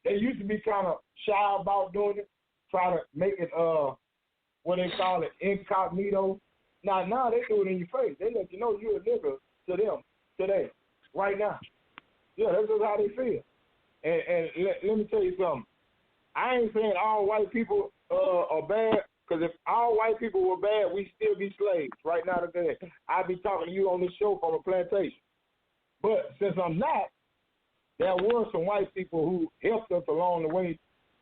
They used to be kind of shy about doing it, try to make it, what they call it, incognito. Now they do it in your face. They let you know you're a nigga to them today, right now. Yeah, that's just how they feel. And let me tell you something. I ain't saying all white people are bad, because if all white people were bad, we'd still be slaves right now today. I'd be talking to you on this show from a plantation. But since I'm not, there were some white people who helped us along the way,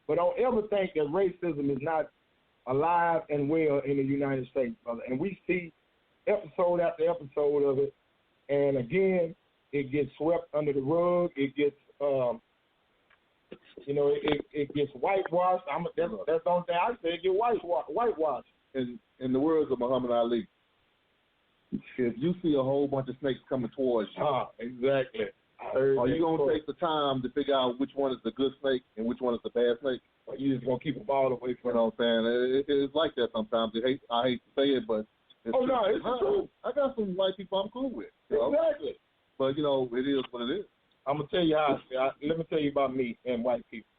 but don't ever think that racism is not alive and well in the United States, brother. And we see episode after episode of it, and again, it gets swept under the rug. It gets, it gets whitewashed. That's the only thing I say. It gets whitewashed. In the words of Muhammad Ali, if you see a whole bunch of snakes coming towards you, exactly. Are you gonna take the time to figure out which one is the good snake and which one is the bad snake? Or you just gonna keep them all away from? You know what I'm saying? It's like that sometimes. I hate to say it, but it's true. No, it's true. I got some white people I'm cool with. Exactly. But it is what it is. I'm gonna tell you how. Let me tell you about me and white people.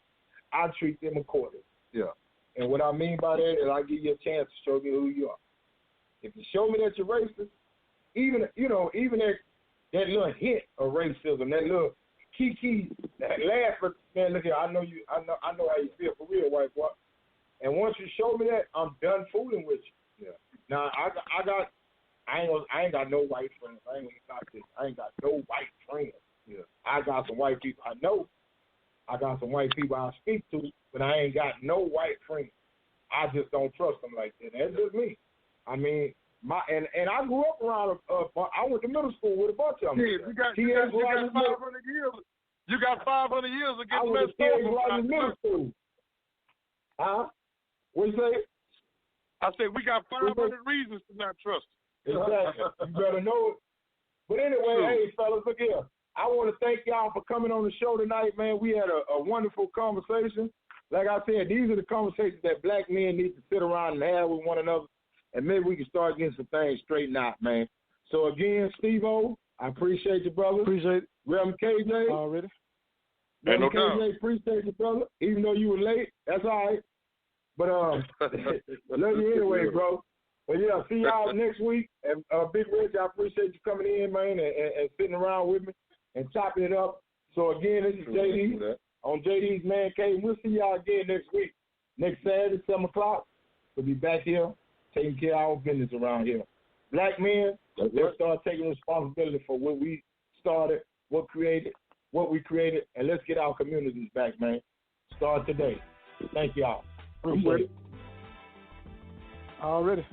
I treat them accordingly. Yeah. And what I mean by that is I give you a chance to show me who you are. If you show me that you're racist, even that little hint of racism, that little kiki, that laugh, man, look here, I know how you feel for real, white boy. And once you show me that, I'm done fooling with you. Yeah. Now I ain't got no white friends. I ain't got no white friends. Yeah. I got some white people I know. I got some white people I speak to, but I ain't got no white friends. I just don't trust them like that. That's just me. I mean, and I grew up around. I went to middle school with a bunch of them. Yeah, you got 500 years. You got 500 years against messed up. Middle school. Huh? What you say? I said we got 500 reasons to not trust. Exactly. You better know it. But anyway, hey fellas, look here. I want to thank y'all for coming on the show tonight, man. We had a wonderful conversation. Like I said, these are the conversations that black men need to sit around and have with one another, and maybe we can start getting some things straightened out, man. So again, Steve-O, I appreciate you, brother. Appreciate it. Reverend KJ. Already. Reverend KJ, appreciate you, brother. Even though you were late, that's all right. But love you anyway, bro. But yeah, see y'all next week. And Big Rich, I appreciate you coming in, man, and sitting around with me and chopping it up. So again, this is JD on JD's Mancave. We'll see y'all again next week. Next Saturday, 7 o'clock. We'll be back here taking care of our business around here. Black men, let's start taking responsibility for what we started, what we created, and let's get our communities back, man. Start today. Thank y'all. Appreciate it. Already.